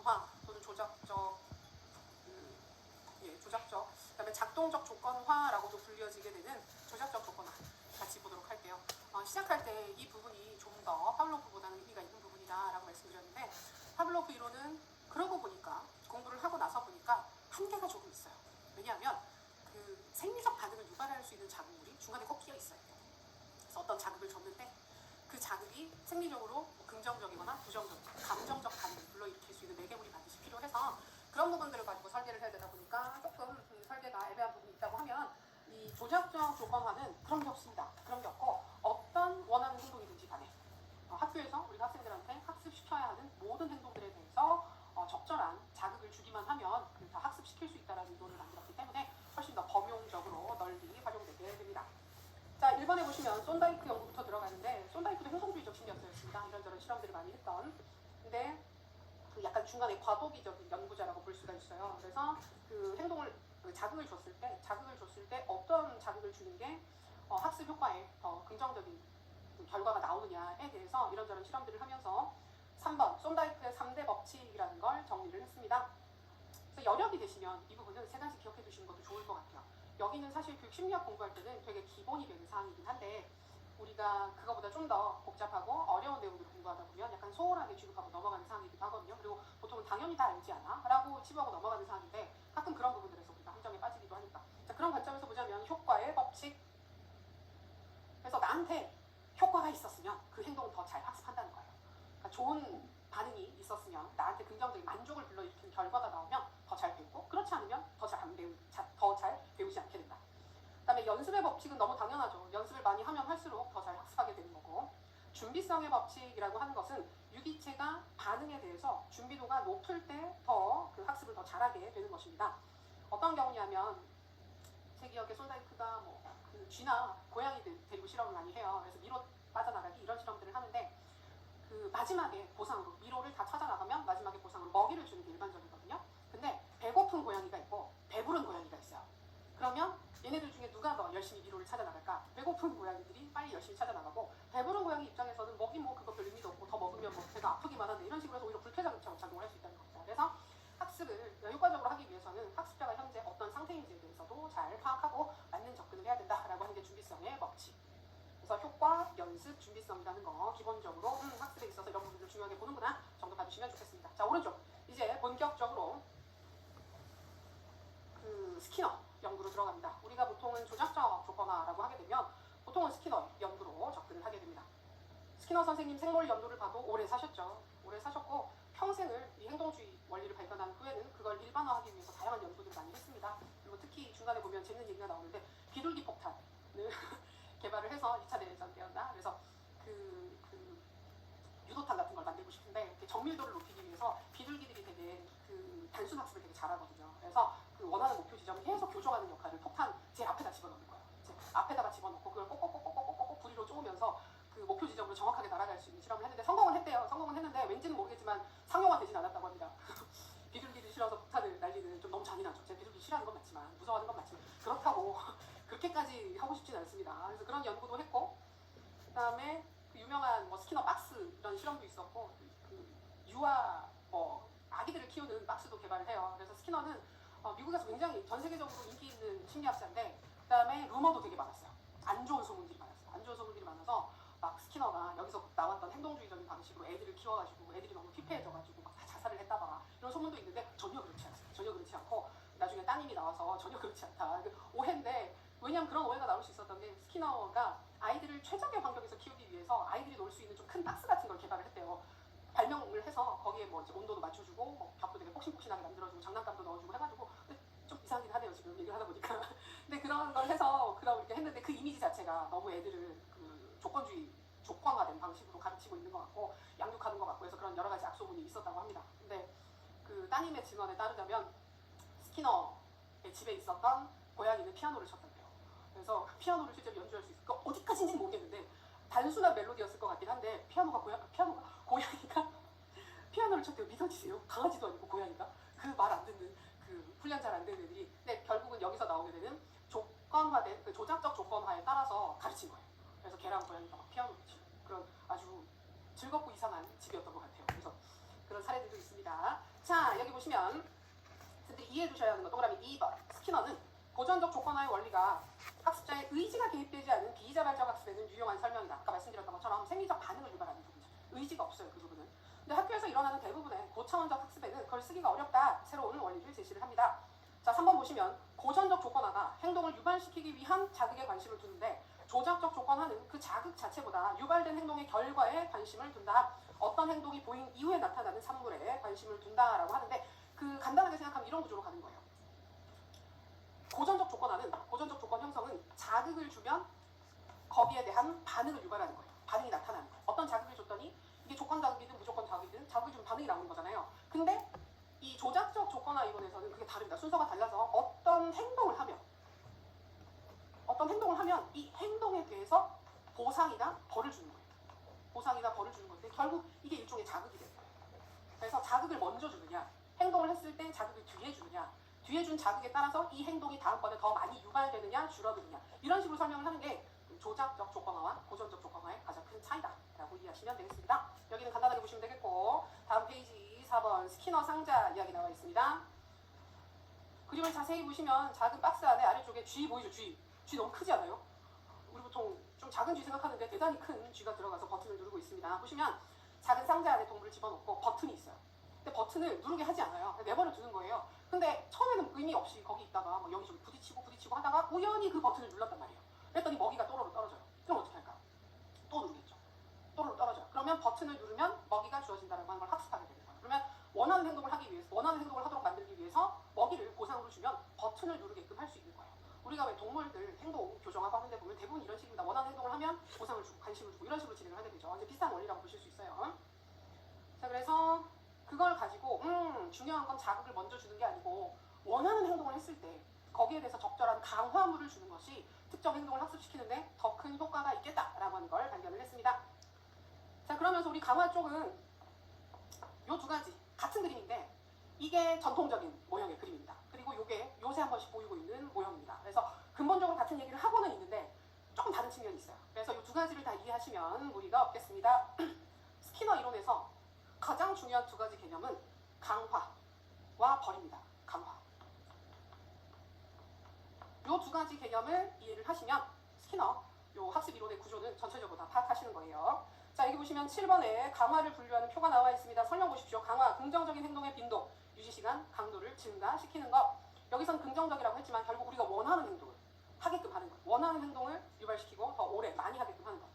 조건화 또는 조작적, 그다음에 작동적 조건화라고도 불려지게 되는 조작적 조건화 같이 보도록 할게요. 시작할 때 이 부분이 좀 더 파블로프보다는 의미가 있는 부분이다라고 말씀드렸는데, 파블로프 이론은 그러고 보니까 공부를 하고 나서 보니까 한계가 조금 있어요. 왜냐하면 그 생리적 반응을 유발할 수 있는 자극물이 중간에 꼭 끼어 있어요. 그래서 어떤 자극을 줬는데 그 자극이 생리적으로 긍정적이거나 부정적이거나 감정적 반응을 불러일으킬 수 있는 매개물이 반드시 필요해서 그런 부분들을 가지고 설계를 해야 되다 보니까 조금 설계가 애매한 부분이 있다고 하면, 이 조작적 조건화는 그런 게 없습니다. 그런 게 없고 어떤 원하는 행동이든지 간에 학교에서 우리 학생들한테 학습시켜야 하는 모든 행동들에 대해서 적절한 자극을 주기만 하면 다 학습시킬 수 있다는 이론을 만들었기 때문에 훨씬 더 범용적으로 널리 활용되게 됩니다. 자, 1번에 보시면 손다이크 연구부터 들어가는데, 손다이크도 행동주의적 심리학자였습니다. 이런저런 실험들을 많이 했던. 근데 그 약간 중간에 과도기적인 연구자라고 볼 수가 있어요. 그래서 그 행동을 자극을 줬을 때 어떤 자극을 주는 게 학습 효과에 더 긍정적인 결과가 나오느냐에 대해서 이런저런 실험들을 하면서 3번 손다이크의 3대 법칙이라는 걸 정리를 했습니다. 그래서 여력이 되시면 이 부분은 세 가지 기억해 두시는 것도 좋을 것 같아요. 여기는 사실 교육 심리학 공부할 때는 되게 기본이 되는 사항이긴 한데, 우리가 그거보다 좀 더 복잡하고 어려운 내용들을 공부하다 보면 약간 소홀하게 취급하고 넘어가는 사항이기도 하거든요. 그리고 보통은 당연히 다 알지 않아? 라고 치부하고 넘어가는 사항인데, 가끔 그런 부분들에서 우리가 함정에 빠지기도 하니까. 자, 그런 관점에서 보자면 효과의 법칙. 그래서 나한테 효과가 있었으면 그 행동을 더 잘 학습한다는 거예요. 그러니까 좋은 반응이 있었으면, 나한테 긍정적인 만족을 불러일으키는 결과가 나오면 더 잘 배우고, 그렇지 않으면 더 잘 배우지 않게 된다. 그 다음에 연습의 법칙은 너무 당연하죠. 연습을 많이 하면 할수록 더 잘 학습하게 되는 거고, 준비성의 법칙이라고 하는 것은 유기체가 반응에 대해서 준비도가 높을 때 더 그 학습을 더 잘하게 되는 것입니다. 어떤 경우냐면, 제 기억에 손다이크가 그 쥐나 고양이 데리고 실험을 많이 해요. 그래서 미로 빠져나가기 이런 실험들을 하는데, 그 마지막에 보상으로 미로를 다 찾아나가면 마지막에 보상으로 먹이를 주는 게 일반적이거든요. 근데 배고픈 고양이가 있고 배부른 고양이가 있어요. 그러면 얘네들 중에 누가 더 열심히 미로를 찾아나갈까? 배고픈 고양이들이 빨리 열심히 찾아나가고, 배부른 고양이 입장에서는 먹이 그거 별 의미도 없고 더 먹으면 배가 아프기만 한데, 이런 식으로 해서 오히려 불쾌작용처럼 작용을 할 수 있다는 겁니다. 그래서 학습을 효과적으로 하기 위해서는 학습자가 현재 어떤 상태인지에 대해서도 잘 파악하고 맞는 접근을 해야 된다라고 하는 게 준비성의 법칙. 그래서 효과, 연습, 준비성이라는 거 기본적으로 학습에 있어서 이런 부분들 중요하게 보는구나 정도 봐주시면 좋겠습니다. 자, 오른쪽 이제 본격적으로 그 스키너 연구로 들어갑니다. 우리가 보통은 조작적 조건화라고 하게 되면 보통은 스키너 연구로 접근을 하게 됩니다. 스키너 선생님 생물 연구를 봐도 오래 사셨죠. 오래 사셨고 평생을 이 행동주의 원리를 발견한 후에는 그걸 일반화하기 위해서 다양한 연구들을 많이 했습니다. 그리고 특히 중간에 보면 재밌는 얘기가 나오는데, 비둘기 폭탄을 개발을 해서 2차 대전 때였나? 그래서 그 유도탄 같은 걸 만들고 싶은데, 정밀도를 높이기 위해서 비둘기들이 되게 그 단순 학습을 되게 잘하거든요. 그래서 그 원하는 목표 지점을 계속 교정하는 역할을 폭탄 제 앞에다 집어넣는 거예요. 제 앞에다가 집어넣고 그걸 꼭꼭꼭꼭꼭꼭 부리로 쪼으면서 그 목표 지점으로 정확하게 날아갈 수 있는 실험을 했는데 성공은 했대요. 성공은 했는데 왠지는 모르겠지만 상용화 되진 않았다고 합니다. 비둘기를 실어서 폭탄을 날리는, 좀 너무 잔인하죠. 제가 비둘기 싫어하는 건 맞지만, 무서워하는 건 맞지만, 그렇다고 그렇게까지 하고 싶진 않습니다. 그래서 그런 연구도 했고, 그 다음에 그 유명한 스키너 박스 이런 실험도 있었고, 그 유아 아기들을 키우는 박스도 개발을 해요. 그래서 스키너는 미국에서 굉장히 전 세계적으로 인기 있는 심리학자인데, 그 다음에 루머도 되게 많았어요. 안 좋은 소문들이 많았어요. 안 좋은 소문들이 많아서 막 스키너가 여기서 나왔던 행동주의적인 방식으로 애들을 키워가지고 애들이 너무 피폐해져가지고 막 다 자살을 했다거나 이런 소문도 있는데, 전혀 그렇지 않습니다. 전혀 그렇지 않고, 나중에 따님이 나와서 전혀 그렇지 않다, 오해인데, 왜냐면 그런 오해가 나올 수 있었던 게, 스키너가 아이들을 최적의 환경에서 키우기 위해서 아이들이 놀 수 있는 좀 큰 박스 같은 걸 개발을 했대요. 발명을 해서 거기에 이제 온도도 맞춰주고 벽도 되게 폭신폭신하게 만들어주고 장난감도 넣어주고 해가지고, 좀 이상하긴 하네요 지금 얘기를 하다 보니까. 근데 그런 걸 해서 이렇게 했는데, 그 이미지 자체가 너무 애들을 그 조건주의 조건화된 방식으로 가르치고 있는 것 같고 양육하는 것 같고 해서 그런 여러 가지 악소문이 있었다고 합니다. 근데 그 따님의 증언에 따르자면, 스키너의 집에 있었던 고양이는 피아노를 쳤던데요. 그래서 피아노를 실제로 연주할 수 있을 거, 어디까지인지는 모르겠는데 단순한 멜로디였을 것 같긴 한데, 고양이가 피아노를 쳤대요. 믿어지세요? 강아지도 아니고 고양이가 그 말 안 듣는, 그 훈련 잘 안 되는 애들이. 근데 결국은 여기서 나오게 되는 조건화된 그 조작적 조건화에 따라서 가르친 거예요. 그래서 걔랑 고양이가 막 피아노를 치고 그런 아주 즐겁고 이상한 집이었던 것 같아요. 그래서 그런 사례들도 있습니다. 자, 여기 보시면 선생님들이 이해해 두셔야 하는 거 동그라미 2번. 스키너는 고전적 조건화의 원리가 학습자의 의지가 개입되지 않은 비자발적 학습에는 유용한 설명이다. 아까 말씀드렸던 것처럼 생리적 반응을 유발하는 부분이죠. 의지가 없어요, 그 부분은. 근데 학교에서 일어나는 대부분의 고차원적 학습에는 그걸 쓰기가 어렵다. 새로운 원리를 제시를 합니다. 자, 3번 보시면 고전적 조건화가 행동을 유발시키기 위한 자극에 관심을 두는데 조작적 조건화는 그 자극 자체보다 유발된 행동의 결과에 관심을 둔다. 어떤 행동이 보인 이후에 나타나는 산물에 관심을 둔다라고 하는데 그 간단하게 생각하면 이런 구조로 가는 거예요. 고전적 조건화는 고전적 조건 형성은 자극을 주면 거기에 대한 반응을 유발하는 거예요. 반응이 나타나는 거예요. 어떤 자극을 줬더니 이게 조건 자극이든 무조건 자극이든 자극을 주면 반응이 나오는 거잖아요. 근데 이 조작적 조건화 이론에서는 그게 다릅니다. 순서가 달라서 어떤 행동을 하면 이 행동에 대해서 보상이나 벌을 주는 거예요. 보상이나 벌을 주는 건데 결국 이게 일종의 자극이 돼요. 그래서 자극을 먼저 주느냐, 행동을 했을 때 자극을 뒤에 주느냐, 뒤에 준 자극에 따라서 이 행동이 다음번에 더 많이 유발되느냐 줄어드느냐 이런 식으로 설명을 하는 게 조작적 조건화와 고전적 조건화의 가장 큰 차이다라고 이해하시면 되겠습니다. 여기는 간단하게 보시면 되겠고 다음 페이지 4번 스키너 상자 이야기 나와 있습니다. 그림을 자세히 보시면 작은 박스 안에 아래쪽에 G 보이죠? G 너무 크지 않아요? 우리 보통 좀 작은 G 생각하는데 대단히 큰 G가 들어가서 버튼을 누르고 있습니다. 보시면 작은 상자 안에 동물을 집어넣고 버튼이 있어요. 근데 버튼을 누르게 하지 않아요. 내버려 두는 거예요. 근데 처음에는 의미 없이 거기 있다가 막 여기저기 부딪히고 하다가 우연히 그 버튼을 눌렀단 말이에요. 그랬더니 먹이가 또로로 떨어져요. 그럼 어떻게 할까? 또 누르겠죠. 또로로 떨어져요. 그러면 버튼을 누르면 먹이가 주어진다는 걸 학습하게 되는 거예요. 그러면 원하는 행동을 하도록 만들기 위해서 먹이를 보상으로 주면 버튼을 누르게끔 할 수 있는 거예요. 우리가 왜 동물들 행동 교정하고 하는데 보면 대부분 이런 식입니다. 원하는 행동을 하면 보상을 주고 관심을 주고 이런 식으로 진행을 하게 되죠. 이제 비슷한 원리라고 보실 수 있어요. 자, 그래서 그걸 가지고 중요한 건 자극을 먼저 주는 게 아니고 원하는 행동을 했을 때 거기에 대해서 적절한 강화물을 주는 것이 특정 행동을 학습시키는데 더 큰 효과가 있겠다라고 하는 걸 발견을 했습니다. 자, 그러면서 우리 강화 쪽은 요 두 가지 같은 그림인데 이게 전통적인 모형의 그림입니다. 그리고 요게 요새 한 번씩 보이고 있는 모형입니다. 그래서 근본적으로 같은 얘기를 하고는 있는데 조금 다른 측면이 있어요. 그래서 이 두 가지를 다 이해하시면 무리가 없겠습니다. 스키너 이론에서 가장 중요한 두 가지 개념은 강화와 벌입니다. 강화. 요 두 가지 개념을 이해를 하시면 스키너 요 학습 이론의 구조는 전체적으로 다 파악하시는 거예요. 자, 여기 보시면 7번에 강화를 분류하는 표가 나와 있습니다. 설명 보십시오. 강화, 긍정적인 행동의 빈도, 유지시간, 강도를 증가시키는 것. 여기선 긍정적이라고 했지만 결국 우리가 원하는 행동을 하게끔 하는 것. 원하는 행동을 유발시키고 더 오래 많이 하게끔 하는 것.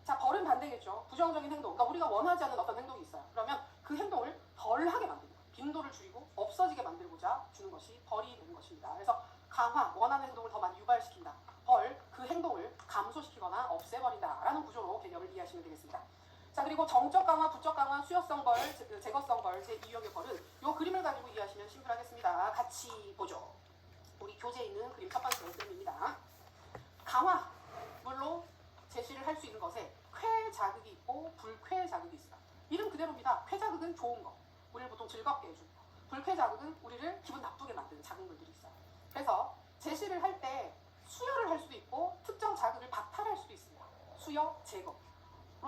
자, 벌은 반대겠죠. 부정적인 행동. 그러니까 우리가 원하지 않는 어떤 행동이 있어요. 그러면 그 행동을 덜 하게 만드는 거예요. 빈도를 줄이고 없어지게 만들고자 주는 것이 벌이 되는 것입니다. 그래서 강화, 원하는 행동을 더 많이 유발시킨다. 벌, 그 행동을 감소시키거나 없애버린다라는 구조로 개념을 이해하시면 되겠습니다. 자, 그리고 정적 강화, 부적 강화, 수요성 벌, 제거성 벌, 제2형의 벌은 이 그림을 가지고 이해하시면 심플하겠습니다. 같이 보죠. 우리 교재에 있는 그림 첫 번째 그림입니다. 강화물로 제시를 할 수 있는 것에 쾌 자극이 있고 불쾌 자극이 있어요. 이름 그대로입니다. 쾌 자극은 좋은 거, 우리를 보통 즐겁게 해주는 거. 불쾌 자극은 우리를 기분 나쁘게 만드는 자극물들이 있어요. 그래서 제시를 할 때 수여를 할 수도 있고 특정 자극을 박탈할 수도 있습니다. 수여, 제거로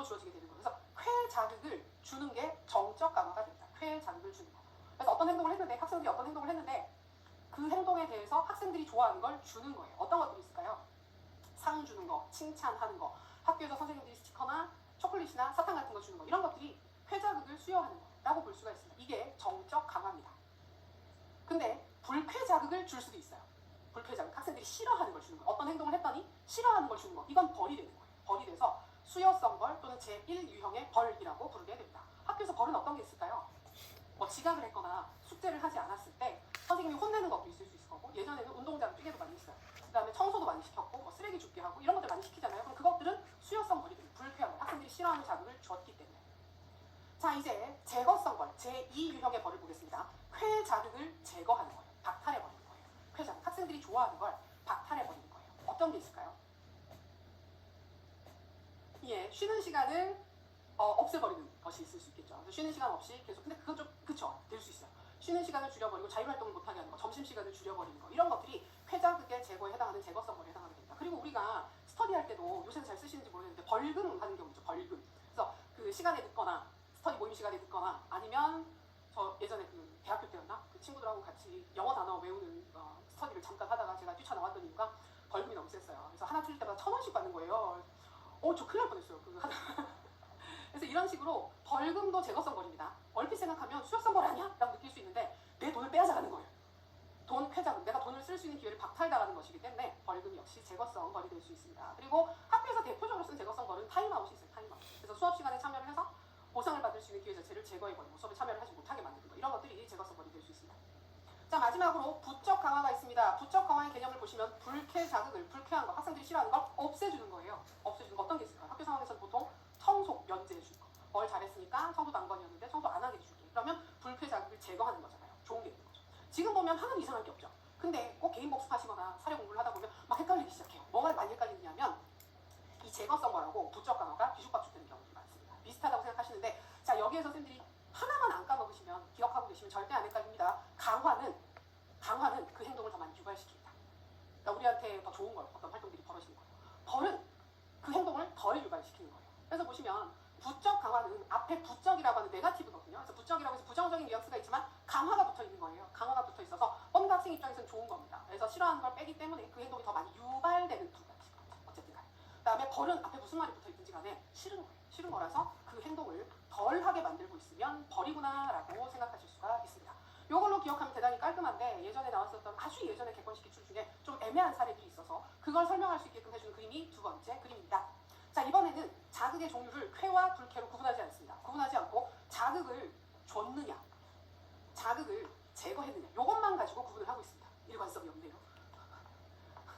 주어지게 되는 거예요. 그래서 쾌 자극을 주는 게 정적 강화가 됩니다. 쾌 자극을 주는 거. 그래서 어떤 행동을 했는데 학생들이 어떤 행동을 했는데 그 행동에 대해서 학생들이 좋아하는 걸 주는 거예요. 어떤 것들이 있을까요? 상 주는 거, 칭찬하는 거, 학교에서 선생님들이 스티커나 초콜릿이나 사탕 같은 거 주는 거, 이런 것들이 쾌자극을 수여하는 거라고 볼 수가 있습니다. 이게 정적 강화입니다. 근데 불쾌 자극을 줄 수도 있어요. 불쾌 자극, 학생들이 싫어하는 걸 주는 거. 어떤 행동을 했더니 싫어하는 걸 주는 거. 이건 벌이 되는 거예요. 벌이 돼서 수여성 벌 또는 제1유형의 벌이라고 부르게 됩니다. 학교에서 벌은 어떤 게 있을까요? 뭐 지각을 했거나 숙제를 하지 않았을 때 선생님이 혼내는 것도 있을 수 있을 거고, 예전에는 운동장 뛰게도 많이 했어요. 그 다음에 청소도 많이 시켰고 뭐 쓰레기 줍게 하고 이런 것들 많이 시키잖아요. 그럼 그것들은 수여성 벌이 됩니다. 불쾌한 걸, 학생들이 싫어하는 자극을 줬기 때문에. 자, 이제 제거성 벌, 제2유형의 벌을 보겠습니다. 쾌 자극을 제거하는 거예요. 박탈해버리는 거예요. 쾌 자극, 학생들이 좋아하는 걸 박탈해버리는 거예요. 어떤 게 있을까요? 예, 쉬는 시간을 없애버리는 것이 있을 수 있겠죠. 그래서 쉬는 시간 없이 계속, 근데 그건 좀 그쵸, 될 수 있어요. 쉬는 시간을 줄여버리고 자율활동을 못하게 하는 거, 점심시간을 줄여버리는 거, 이런 것들이 쾌자극의 제거에 해당하는 제거성 벌에 해당하게 됩니다. 그리고 우리가 스터디할 때도 요새는 잘 쓰시는지 모르겠는데 벌금 하는 경우 있죠. 벌금. 그래서 그 시간에 늦거나 스터디 모임 시간에 늦거나 아니면 저 예전에 그 대학교 때였나? 그 친구들하고 같이 영어 단어 외우는 스터디를 잠깐 하다가 제가 뛰쳐나왔던 이유가 벌금이 너무 셌어요. 그래서 하나 틀릴 때마다 1,000원씩 받는 거예요. 저 큰일 날 뻔했어요. 그래서 이런 식으로 벌금도 제거성 거리입니다. 얼핏 생각하면 수요성 거리 아니야? 라고 느낄 수 있는데 내 돈을 빼앗아가는 거예요. 돈 쾌자금, 내가 돈을 쓸 수 있는 기회를 박탈당하는 것이기 때문에 벌금 역시 제거성 거리 될 수 있습니다. 그리고 학교에서 대표적으로 쓴 제거성 거리는 타임아웃이 있어요. 타임아웃. 그래서 수업 시간에 참여를 해서 보상을 받을 수 있는 기회 자체를 제거해버리고 수업에 참여를 하지 못하게 만드는 거, 이런 것들이 제거성 거리 될 수 있습니다. 자, 마지막으로 부적 강화가 있습니다. 부적 강화의 개념을 보시면 불쾌 자극을, 불쾌한 거, 학생들이 싫어하는 걸 없애주는 거예요. 없애주는 거 어떤 게 있을까요? 학교 상황에서는 보통 청소 면제해주는 거. 뭘 잘했으니까 청소도 안 번이었는데 청소 안 하게 해줄게. 그러면 불쾌 자극을 제거하는 거잖아요. 좋은 게 있는 거죠. 지금 보면 하나도 이상할 게 없죠. 근데 꼭 개인 복습하시거나 사례 공부를 하다 보면 막 헷갈리기 시작해요. 뭐가 많이 헷갈리냐면 이 제거성 거라고 부적 강화가 뒤죽박죽되는 경우들이 많습니다. 비슷하다고 생각하시는데, 자, 여기에서 선생님들이 하나만 안 까먹으시면, 기억하고 계시면 절대 안 헷갈립니다. 강화는 그 행동을 더 많이 유발시킵니다. 그러니까 우리한테 더 좋은 걸, 어떤 활동들이 벌어지는 거예요. 벌은 그 행동을 덜 유발시키는 거예요. 그래서 보시면 부적 강화는 앞에 부적이라고 하는 네거티브거든요. 그래서 부적이라고 해서 부정적인 뉘앙스가 있지만 강화가 붙어 있는 거예요. 강화가 붙어 있어서 뭔가 학생 입장에서는 좋은 겁니다. 그래서 싫어하는 걸 빼기 때문에 그 행동이 더 많이 유발되는 부분이 어쨌든 간에. 그 다음에 벌은 앞에 무슨 말이 붙어 있든지 간에 싫은 거예요. 싫은 거라서 그 행동을 덜 하게 만들고 있으면 벌이구나 라고 생각하실 수가 있습니다. 이걸로 기억하면 대단히 깔끔한데, 예전에 나왔었던 아주 예전에 객관식 기출 중에 좀 애매한 사례들이 있어서 그걸 설명할 수 있게끔 해주는 그림이 두 번째 그림입니다. 자, 이번에는 자극의 종류를 쾌와 불쾌로 구분하지 않습니다. 구분하지 않고 자극을 줬느냐, 자극을 제거했느냐, 이것만 가지고 구분을 하고 있습니다. 일관성이 없네요.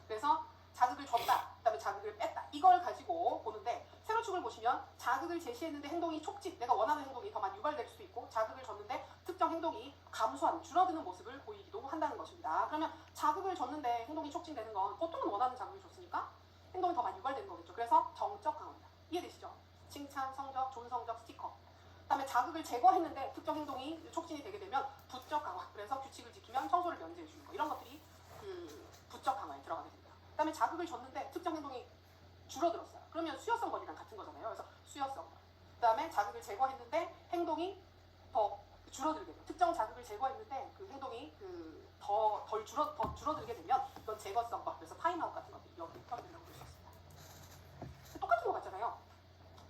그래서 자극을 줬다, 그 다음에 자극을 뺐다, 이걸 가지고 보는데, 세로축을 보시면 자극을 제시했는데 행동이 촉진, 내가 원하는 행동이 더 많이 유발될 수도 있고, 자극을 줬는데 특정 행동이 감소하는, 줄어드는 모습을 보이기도 한다는 것입니다. 그러면 자극을 줬는데 행동이 촉진되는 건 보통은 원하는 자극을 줬으니까 행동이 더 많이 유발되는 거겠죠. 그래서 정적 강화입니다. 이해되시죠? 칭찬, 성적, 좋은 성적, 스티커. 그 다음에 자극을 제거했는데 특정 행동이 촉진이 되게 되면 부적 강화. 그래서 규칙을 지키면 청소를 면제해주는 거. 이런 것들이 그 부적 강화에 들어가게 됩니다. 그 다음에 자극을 줬는데 특정 행동이 줄어들었어요. 그러면 수요성 거리랑 같은 거잖아요. 그래서 수요성 거리. 그 다음에 자극을 제거했는데 행동이 더 줄어들게 돼요. 특정 자극을 제거했는데 그 행동이 더 줄어들게 되면 이건 제거성 거리. 그래서 타임아웃 같은 것들이 여기 포함된다고 볼 수 있습니다. 똑같은 거 같잖아요.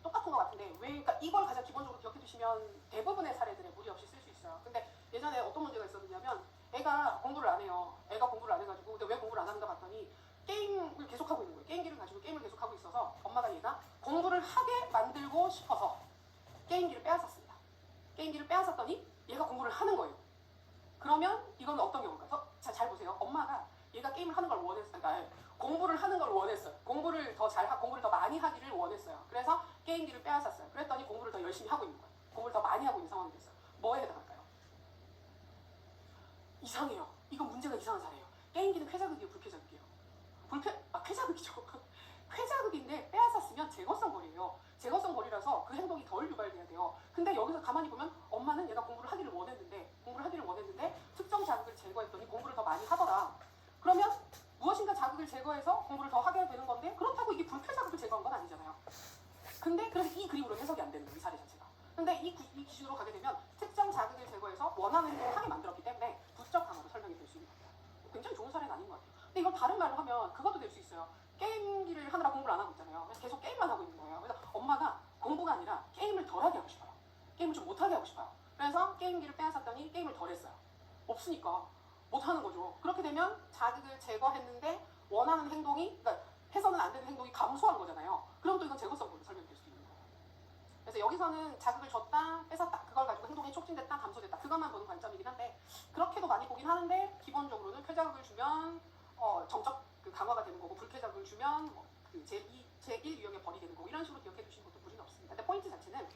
똑같은 거 같은데 왜, 그러니까 이걸 가장 기본적으로 기억해 두시면 대부분의 사례들에 무리 없이 쓸 수 있어요. 근데 예전에 어떤 문제가 있었냐면 애가 공부를 안 해요. 애가 공부를 안 해가지고, 근데 왜 공부를 안 하는가 봤더니 게임을 계속 하고 있는 거예요. 게임기를 가지고 게임을 계속 하고 있어서 엄마가 얘가 공부를 하게 만들고 싶어서 게임기를 빼앗았습니다. 게임기를 빼앗았더니 얘가 공부를 하는 거예요. 그러면 이건 어떤 경우일까요? 자, 잘 보세요. 엄마가 얘가 게임을 하는 걸 원했어요. 그러니까 공부를 하는 걸 원했어요. 공부를 더 많이 하기를 원했어요. 그래서 게임기를 빼앗았어요. 그랬더니 공부를 더 열심히 하고 있는 거예요. 공부를 더 많이 하고 있는 상황이 됐어요. 뭐에 해당할까요? 이상해요. 이건 문제가 이상한 사례예요. 게임기는 쾌자극이에요, 불쾌자극이에요? 쾌자극이죠. 쾌자극인데 빼앗았으면 제거성 거리예요. 제거성 거리라서 그 행동이 덜 유발돼야 돼요. 근데 여기서 가만히 보면 엄마는 얘가 공부를 하기를 원했는데 특정 자극을 제거했더니 공부를 더 많이 하더라. 그러면 무엇인가 자극을 제거해서 공부를 더 하게 되는 건데, 그렇다고 이게 불쾌 자극을 제거한 건 아니잖아요. 근데 그래서 이 그림으로 해석이 안 되는 거예요, 이 사례 자체가. 근데 이 기준으로 가게 되면 특정 자극을 제거해서 원하는 행동을 하게 만들었기 때문에 부적 강화로 설명이 될 수 있는 겁니다. 굉장히 좋은 사례는 아닌 것 같아요. 근데 이걸 다른 말로 하면 그것도 될 수 있어요. 게임기를 하느라 공부를 안 하고 있잖아요. 그래서 계속 게임만 하고 있는 거예요. 그래서 엄마가 공부가 아니라 게임을 덜하게 하고 싶어요. 게임을 좀 못하게 하고 싶어요. 그래서 게임기를 빼앗았더니 게임을 덜 했어요. 없으니까 못하는 거죠. 그렇게 되면 자극을 제거했는데 원하는 행동이, 그러니까 해서는 안 되는 행동이 감소한 거잖아요. 그럼 또 이건 제거성으로 설명될 수 있는 거예요. 그래서 여기서는 자극을 줬다, 뺏었다, 그걸 가지고 행동이 促진됐다, 감소됐다, 그것만 보는 관점이긴 한데, 그렇게도 많이 보긴 하는데 기본적으로는 쾌자극을 주면 정적 강화가 되는 거고, 불쾌자극을 주면 제1 유형의 벌이 되는 거고, 이런 식으로 기억해 두시는 것도 무리는 없습니다. 근데 포인트 자체는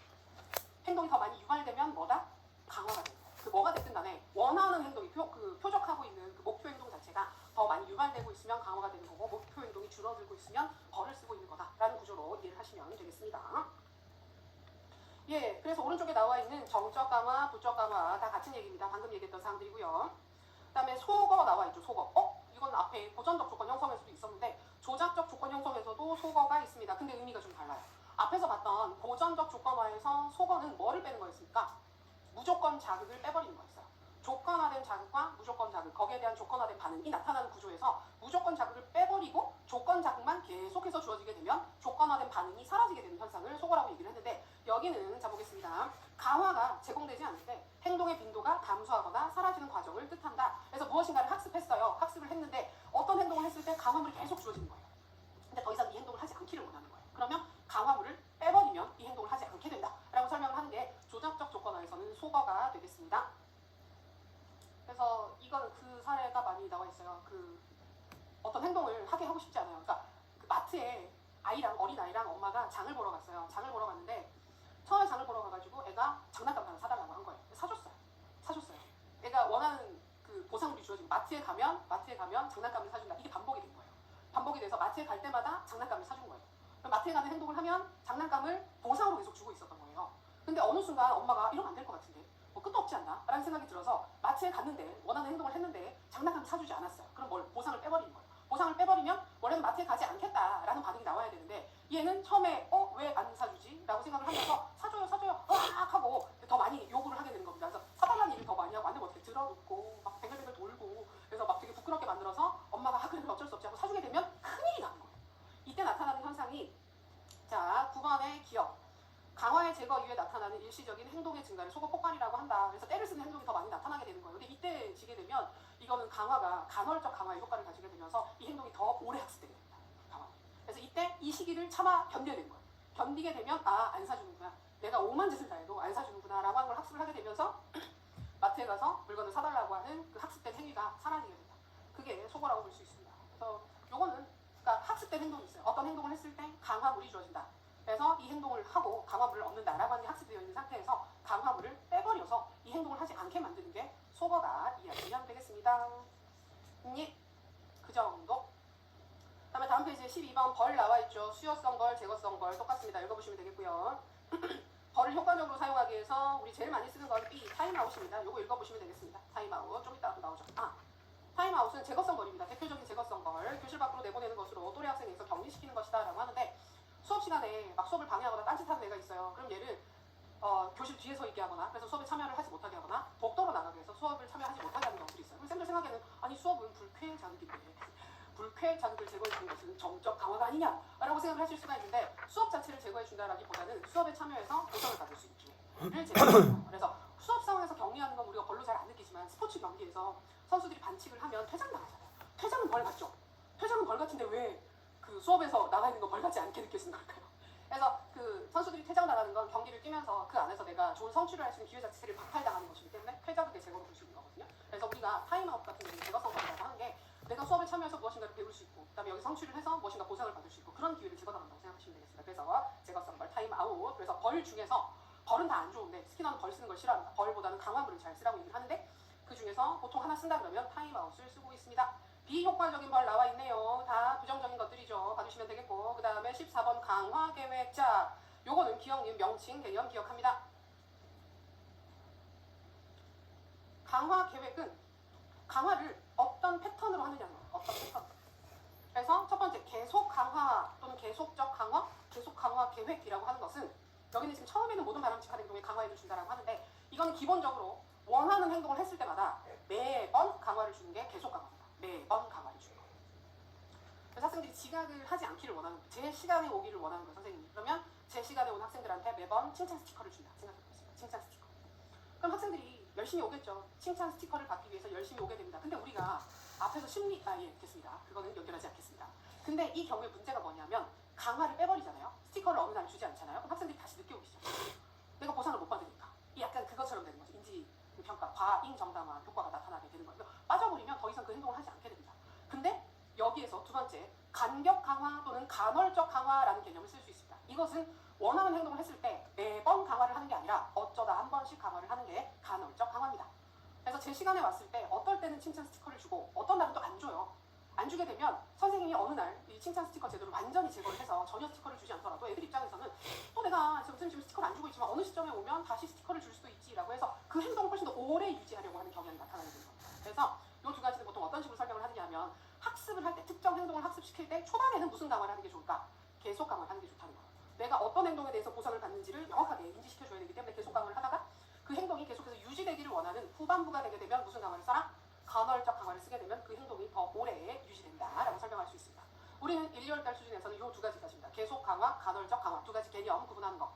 행동이 더 많이 유발되면 뭐다? 강화가 되는 거예요. 그 뭐가 됐든 간에 원하는 행동이 표적하고 있는 그 목표 행동 자체가 더 많이 유발되고 있으면 강화가 되는 거고, 목표 행동이 줄어들고 있으면 벌을 쓰고 있는 거다라는 구조로 이해를 하시면 되겠습니다. 예, 그래서 오른쪽에 나와 있는 정적 강화, 부적 강화 다 같은 얘기입니다. 방금 얘기했던 사항들이고요. 그 다음에 소거 나와 있죠. 소거. 이건 앞에 고전적 조건 형성에서도 있었는데 조작적 조건 형성에서도 소거가 있습니다. 근데 의미가 좀 달라요. 앞에서 봤던 고전적 조건화에서 소거는 뭐를 빼는 거였습니까? 무조건 자극을 빼버리는 거였어요. 조건화된 자극과 무조건 자극, 거기에 대한 조건화된 반응이 나타나는 구조에서 무조건 자극을 빼버리고 조건 자극만 계속해서 주어지게 되면 조건화된 반응이 사라지게 되는 현상을 속어라고 얘기를 했는데, 여기는 자 보겠습니다. 강화가 제공되지 않을 때 행동의 빈도가 감소하거나 사라지는 과정을 뜻한다. 그래서 무엇인가를 학습했어요. 학습을 했는데 어떤 행동을 했을 때 강화물이 계속 주어지는 거예요. 근데 더 이상 이 행동을 하지 않기를 원하는 거예요. 그러면 강화물을 빼버리면 이 행동을 하지 않게 된다 라고 설명을 하는 게 조작적 조건화에서는 속어가 되겠습니다. 그래서 이거는 그 사례가 많이 나와 있어요. 그 어떤 행동을 하게 하고 싶지 않아요. 그러니까 그 마트에 어린아이랑 엄마가 장을 보러 갔어요. 장을 보러 갔는데 처음에 장을 보러 가가지고 애가 장난감 하나 사달라고 한 거예요. 사줬어요. 애가 원하는 그 보상물이 주어지고 마트에 가면 장난감을 사준다. 이게 반복이 된 거예요. 반복이 돼서 마트에 갈 때마다 장난감을 사준 거예요. 그럼 마트에 가는 행동을 하면 장난감을 보상으로 계속 주고 있었던 거예요. 근데 어느 순간 엄마가 이러면 안 될 것 같은데 뭐 끝도 없지 않나? 라는 생각이 들어서 마트에 갔는데 원하는 행동을 했는데 장난감을 사주지 않았어요. 그럼 뭘 보상을 빼버리는 거예요. 보상을 빼버리면 원래는 마트에 가지 않겠다라는 반응이 나와야 되는데 얘는 처음에 왜 안 사주지? 라고 생각을 하면서 사줘요 으악 하고 더 많이 요구를 하게 되는 겁니다. 그래서 사달라는 일을 더 많이 하고 안 되면 어떻게 들어눕고 막 뱅글뱅글 돌고 그래서 막 되게 부끄럽게 만들어서 엄마가 그래 어쩔 수 없지 하고 사주게 되면 큰일이 나는 거예요. 이때 나타나는 현상이 자 9번의 기억, 강화의 제거 이후에 나타나는 일시적인 행동의 증가를 속어 폭발이라고 한다. 그래서 때를 쓰는 행동이 더 많이 나타나게 되는 거예요. 근데 이때 지게 되면 이거는 강화가 간헐적 강화의 효과를 가지게 되면서 이 행동이 더 오래 학습되게 됩니다. 강화. 그래서 이때 이 시기를 참아 견뎌야 되는 거예요. 견디게 되면 안 사주는구나. 내가 오만 짓을 다 해도 안 사주는구나 라고 하는 걸 학습을 하게 되면서 마트에 가서 물건을 사달라고 하는 그 학습된 행위가 사라지게 된다. 그게 속어라고 볼 수 있습니다. 그래서 요거는 그러니까 학습된 행동이 있어요. 어떤 행동을 했을 때 강화물이 주어진다. 그래서 이 행동을 하고 강화물을 얻는다라고 하는 게 학습되어 있는 상태에서 강화물을 빼버려서 이 행동을 하지 않게 만드는 게 속어가 이해하시면 되겠습니다. 그 정도. 다음에 다음 페이지에 12번 벌 나와 있죠. 수요성 벌, 제거성 벌 똑같습니다. 읽어보시면 되겠고요. 벌을 효과적으로 사용하기 위해서 우리 제일 많이 쓰는 건 B, 타임아웃입니다. 요거 읽어보시면 되겠습니다. 타임아웃. 좀 이따 또 나오죠. 타임아웃은 제거성 벌입니다. 대표적인 제거성 벌. 교실 밖으로 내보내는 것으로 또래 학생에서 격리시키는 것이다 라고 하는데, 수업 시간에 막 수업을 방해하거나 딴짓하는 애가 있어요. 그럼 얘를 교실 뒤에 서 있게 하거나, 그래서 수업에 참여를 하지 못하게 하거나, 복도로 나가게 해서 수업을 참여하지 못하게 하는 경우들이 있어요. 그럼 쌤들 생각에는 아니 수업은 불쾌 자극인데 불쾌 자극을 제거해 주는 것은 정적 강화가 아니냐라고 생각을 하실 수가 있는데, 수업 자체를 제거해 준다라기보다는 수업에 참여해서 보상을 받을 수 있기를 제거해요. 그래서 수업 상황에서 격리하는 건 우리가 별로 잘 안 느끼지만 스포츠 경기에서 선수들이 반칙을 하면 퇴장 당하잖아요. 퇴장은 벌 같죠? 퇴장은 벌 같은데 왜 그 수업에서 나가 있는 건 벌 같지 않게 느껴지는 걸까요? 그래서 그 선수들이 퇴장 나가는 건 경기를 뛰면서 그 안에서 내가 좋은 성취를 할 수 있는 기회 자체를 박탈당하는 것이기 때문에 퇴장을 제거로 볼 수 있는 거거든요. 그래서 우리가 타임아웃 같은 경우는 제거성이라고 하는 게 내가 수업에 참여해서 무엇인가를 배울 수 있고, 그다음에 여기 성취를 해서 무엇인가 보상을 받을 수 있고, 그런 기회를 제거당한다고 생각하시면 되겠습니다. 그래서 제거성 벌, 타임아웃. 그래서 벌 중에서 벌은 다 안 좋은데 스키너는 벌 쓰는 걸 싫어합니다. 벌보다는 강화물을 잘 쓰라고 얘기를 하는데, 그 중에서 보통 하나 쓴다 그러면 타임아웃을 쓰고 있습니다. 비효과적인 벌 나와 있네요. 다 부정적인 것들이죠. 봐주시면 되겠고, 그 다음에 14번 강화계획. 자, 요거는 기억님 명칭 개념 기억합니다. 강화계획은 강화를 어떤 패턴으로 하느냐는 거예요. 어떤 패턴. 그래서 첫 번째 계속 강화 또는 계속적 강화, 계속 강화 계획이라고 하는 것은, 여기는 지금 처음에는 모든 바람직한 행동에 강화해를 준다라고 하는데, 이거는 기본적으로 원하는 행동을 했을 때마다 매번 강화를 주는 게 계속 강화입니다. 매번 강화를 주는 거예요. 그래서 학생들이 지각을 하지 않기를 원하는 거예요. 제 시간에 오기를 원하는 거예요, 선생님이. 그러면 제 시간에 온 학생들한테 매번 칭찬 스티커를 준다. 생각해보겠습니다. 칭찬 스티커. 그럼 학생들이 열심히 오겠죠. 칭찬 스티커를 받기 위해서 열심히 오게 됩니다. 근데 우리가 앞에서 됐습니다. 그거는 연결하지 않겠습니다. 근데 이 경우에 문제가 뭐냐면, 강화를 빼버리잖아요. 스티커를 어느 날 주지 않잖아요. 그럼 학생들이 다시 늦게 오기 시작해요. 내가 보상을 못 받으니까. 이 약간 그것처럼 되는 거죠. 인지 평가, 과잉 정당화 효과가 나타나게 되는 거예요. 빠져버리면 더 이상 그 행동을 하지 않게 됩니다. 근데 여기에서 두 번째, 간격 강화 또는 간헐적 강화라는 개념을 쓸 수 있습니다. 이것은 원하는 행동을 했을 때 매번 강화를 하는 게 아니라 어쩌다 한 번씩 강화를 하는 게 간헐적 강화입니다. 그래서 제 시간에 왔을 때 어떨 때는 칭찬 스티커를 주고 어떤 날은 또 안 줘요. 안 주게 되면 선생님이 어느 날 이 칭찬 스티커 제도를 완전히 제거를 해서 전혀 스티커를 주지 않더라도 애들 입장에서는 또 내가 지금 스티커를 안 주고 있지만 어느 시점에 오면 다시 스티커를 줄 수도 있지라고 해서 그 행동을 훨씬 더 오래 유지하려고 하는 경향이 나타나게 되는 겁니다. 그래서 이 두 가지는 보통 어떤 식으로 설명을 하느냐면, 학습을 할 때, 특정 행동을 학습시킬 때 초반에는 무슨 강화를 하는 게 좋을까? 계속 강화를 하는 게 좋다는 거예요. 내가 어떤 행동에 대해서 보상을 받는지를 명확하게 인지시켜줘야 되기 때문에 계속 강화를 하다가 그 행동이 계속해서 유지되기를 원하는 후반부가 되게 되면 무슨 강화를 써라? 간헐적 강화를 쓰게 되면 그 행동이 더 오래 유지된다라고 설명할 수 있습니다. 우리는 1, 2월달 수준에서는 이 두 가지가 있습니다. 계속 강화, 간헐적 강화 두 가지 개념 구분하는 거.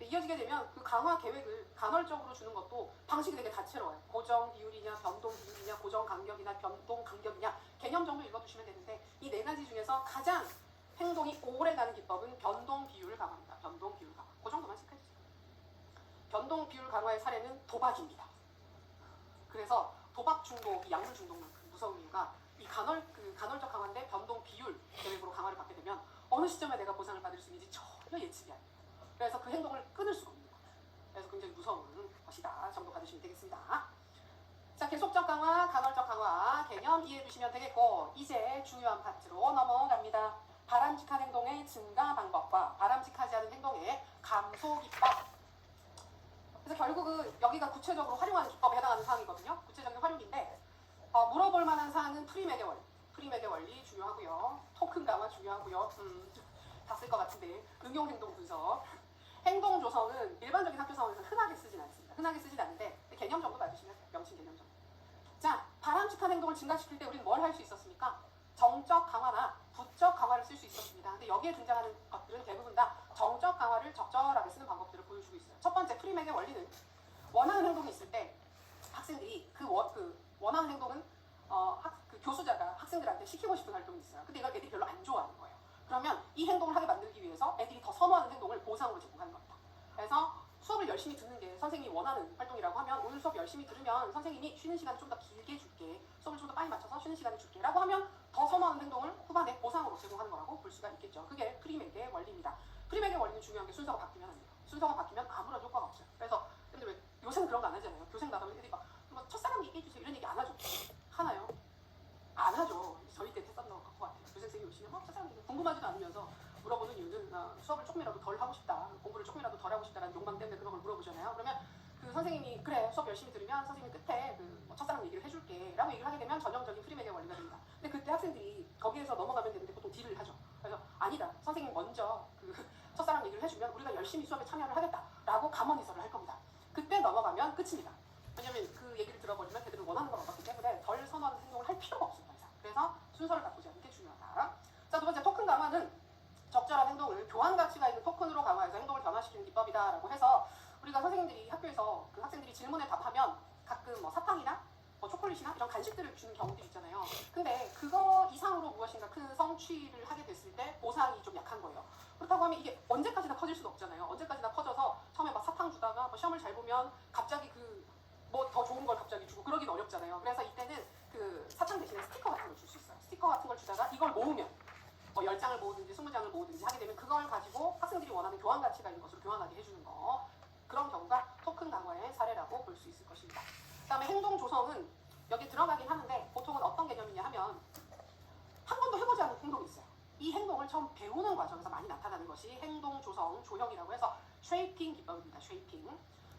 이어지게 되면 그 강화 계획을 간헐적으로 주는 것도 방식이 되게 다채로워요. 고정 비율이냐, 변동 비율이냐, 고정 간격이냐, 변동 간격이냐 개념 정도 읽어두시면 되는데 이 네 가지 중에서 가장 행동이 오래 가는 기법은 변동 비율 강화입니다. 변동 비율 강화. 그 정도만 체크해주세요. 변동 비율 강화의 사례는 도박입니다. 그래서 도박 중독, 약물 중독만큼 무서운 이유가 이 간헐적 강화인데 변동 비율 계획으로 강화를 받게 되면 어느 시점에 내가 보상을 받을 수 있는지 전혀 예측이 안 돼요. 그래서 그 행동을 끊을 수가 없는 거예요. 그래서 굉장히 무서운 것이다 정도 받으시면 되겠습니다. 자, 계속적 강화, 간헐적 강화 개념 이해해 두시면 되겠고 이제 중요한 파트로 넘어갑니다. 바람직한 행동의 증가 방법과 바람직하지 않은 행동의 감소 기법. 그래서 결국은 여기가 구체적으로 활용하는 기법에 해당하는 사항이거든요. 구체적인 활용인데 물어볼 만한 사항은 프리맥의 원리. 프리맥의 원리 중요하고요. 토큰 강화 중요하고요. 다 쓸 것 같은데 응용 행동 분석. 행동 조성은 일반적인 학교 상황에서 흔하게 쓰진 않습니다. 흔하게 쓰진 않는데 개념 정도 봐주시면 명칭 개념 정도. 자, 바람직한 행동을 증가시킬 때 우리는 뭘 할 수 있었습니까? 정적 강화나 부적 강화를 쓸 수 있었습니다. 근데 여기에 등장하는 것들은 대부분 다 정적 강화를 적절하게 쓰는 방법들을 보여주고 있어요. 첫 번째 프리맥의 원리는 원하는 행동이 있을 때 학생들이 그 원하는 행동은 그 교수자가 학생들한테 시키고 싶은 활동이 있어요. 근데 이걸 애들이 별로 안 좋아하는 거예요. 그러면 이 행동을 하게 만들기 위해서 애들이 더 선호하는 행동을 보상으로 제공하는 겁니다. 그래서 수업을 열심히 듣는 게 선생님이 원하는 활동이라고 하면 오늘 수업 열심히 들으면 선생님이 쉬는 시간을 좀 더 길게 줄게, 수업을 좀 더 빨리 맞춰서 쉬는 시간을 줄게 라고 하면 더 선호하는 행동을 후반에 보상으로 제공하는 거라고 볼 수가 있겠죠. 그게 프리맥의 원리입니다. 프리맥의 원리는 중요한 게 순서가 바뀌면 안 돼요. 순서가 바뀌면 아무런 효과가 없어요. 그래서 근데 왜 요새는 그런 거 안 하잖아요. 교생 나가면 애들이 막 첫사랑 얘기해주세요 이런 얘기 안 하죠. 하나요? 안 하죠. 저희 때 했었던 것 같아요. 교생쌤이 오시면 첫사랑 얘기 궁금하지도 않으면서 물어보는 이유는 수업을 조금이라도 덜 하고 싶다, 공부를 조금이라도 덜 하고 싶다라는 욕망 때문에 그런 걸 물어보잖아요. 그러면 그 선생님이 그래 수업 열심히 들으면 선생님이 끝에 첫사랑 얘기를 해줄게 라고 얘기를 하게 되면 전형적인 프리맥의 원리가 됩니다. 근데 그때 학생들이 거기에서 넘어가면 되는데 보통 딜을 하죠. 그래서 아니다, 선생님 먼저 그 첫사랑 얘기를 해주면 우리가 열심히 수업에 참여를 하겠다 라고 감언이설을 할 겁니다. 그때 넘어가면 끝입니다. 왜냐면 그 얘기를 들어버리면 걔들은 원하는 걸 얻었기 때문에 덜 선호하는 행동을 할 필요가 없습니다. 그래서 순서를 바꾸지 않는 게 중요하다. 자, 두 번째 토큰 강화는 적절한 행동을 교환 가치가 있는 토큰으로 강화해서 행동을 변화시키는 기법이다라고 해서 우리가 선생님들이 학교에서 그 학생들이 질문에 답하면 가끔 사탕이나 초콜릿이나 이런 간식들을 주는 경우들이 있잖아요. 근데 그거 이상으로 무엇인가 큰 성취를 하게 됐을 때 보상이 좀 약한 거예요. 그렇다고 하면 이게 언제까지나 커질 수는 없잖아요. 언제까지나 커져서 처음에 막 사탕 주다가 시험을 잘 보면 갑자기 더 좋은 걸 갑자기 주고 그러긴 어렵잖아요. 그래서 이때는 그 사탕 대신에 스티커 같은 걸 줄 수 있어요. 스티커 같은 걸 주다가 이걸 모으면 10장을 모으든지 20장을 모으든지 하게 되면 그걸 가지고 학생들이 원하는 교환 가치가 있는 것으로 교환하게 해주는 거. 그런 경우가 토큰 강화의 사례라고 볼 수 있을 것입니다. 그 다음에 행동 조성은 여기 들어가긴 하는데 보통은 어떤 개념이냐 하면 한 번도 해보지 않은 행동이 있어요. 이 행동을 처음 배우는 과정에서 많이 나타나는 것이 행동 조성 조형이라고 해서 쉐이핑 기법입니다. 쉐이핑.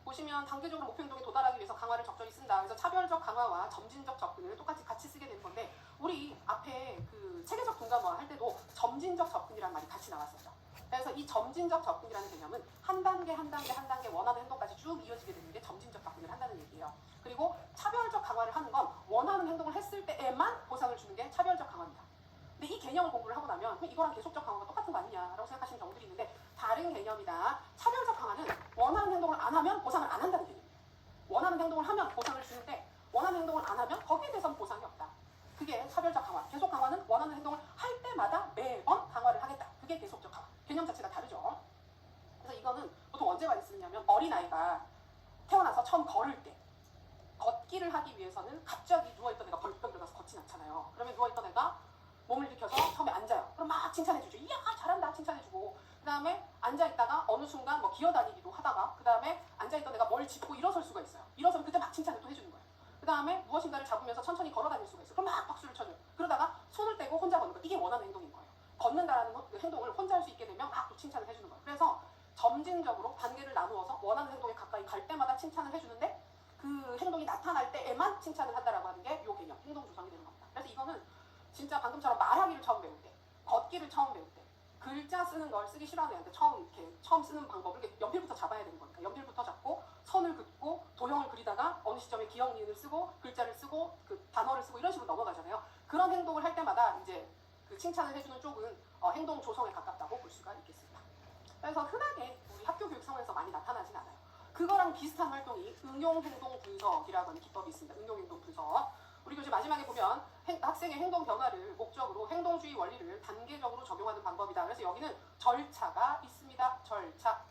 보시면 단계적으로 목표 행동에 도달하기 위해서 강화를 적절히 쓴다. 그래서 차별적 강화와 점진적 접근을 똑같이 같이 쓰게 되는 건데 우리 앞에 그 체계적 동감화 할 때도 점진적 접근이라는 말이 같이 나왔었죠. 그래서 이 점진적 접근이라는 개념은 한 단계 한 단계 한 단계 원하는 행동까지 쭉 이어지게 되는 게 점진적 접근을 한다는 얘기예요. 그리고 차별적 강화를 하는 건 원하는 행동을 했을 때에만 보상을 주는 게 차별적 강화입니다. 근데 이 개념을 공부를 하고 나면 이거랑 계속적 강화가 똑같은 거 아니냐라고 생각하시는 경우들이 있는데 다른 개념이다. 차별적 강화는 원하는 행동을 안 하면 보상을 안 한다는 개념이에요. 원하는 행동을 하면 보상을 주는데 원하는 행동을 안 하면 거기에 대해서는 보상이 없다. 그게 차별적 강화. 계속 강화는 원하는 행동을 할 때마다 매번 강화를 하겠다. 그게 계속적 강화. 개념 자체가 다르죠. 그래서 이거는 보통 언제 많이 쓰느냐면 어린아이가 태어나서 처음 걸을 때 걷기를 하기 위해서는 갑자기 누워있던 애가 벌떡 일어나서 걷진 않잖아요. 그러면 누워있던 애가 몸을 일으켜서 처음에 앉아요. 그럼 막 칭찬해주죠. 이야 잘한다 칭찬해주고 그 다음에 앉아있다가 어느 순간 기어다니기도 하다가 그 다음에 앉아있던 애가 뭘 짚고 일어설 수가 있어요. 일어서면 그때 막 칭찬을 또 해주는 거예요. 그 다음에 무엇인가를 잡으면서 천천히 걸어다닐 수가 있어요. 그럼 막 박수를 쳐줘요. 그러다가 손을 떼고 혼자 걷는 거예요. 이게 원하는 행동인 거예요. 걷는다라는 그 행동을 혼자 할 수 있게 되면 막 또 칭찬을 해주는 거예요. 그래서 점진적으로 단계를 나누어서 원하는 행동에 가까이 갈 때마다 칭찬을 해주는데 그 행동이 나타날 때에만 칭찬을 한다라고 하는 게 이 개념, 행동 조성이 되는 겁니다. 그래서 이거는 진짜 방금처럼 말하기를 처음 배울 때, 걷기를 처음 배울 때, 글자 쓰는 걸 쓰기 싫어하는 애한테 처음 쓰는 방법을 이렇게 연필부터 잡아야 되는 거니까 연필부터 잡고 선을 긋고 도형을 시점에 기억 니은을 쓰고 글자를 쓰고 그 단어를 쓰고 이런 식으로 넘어가잖아요. 그런 행동을 할 때마다 이제 그 칭찬을 해주는 쪽은 행동 조성에 가깝다고 볼 수가 있겠습니다. 그래서 흔하게 우리 학교 교육 상황에서 많이 나타나진 않아요. 그거랑 비슷한 활동이 응용행동 분석이라고 하는 기법이 있습니다. 응용행동 분석. 우리 교재 마지막에 보면 학생의 행동 변화를 목적으로 행동주의 원리를 단계적으로 적용하는 방법이다. 그래서 여기는 절차가 있습니다. 절차.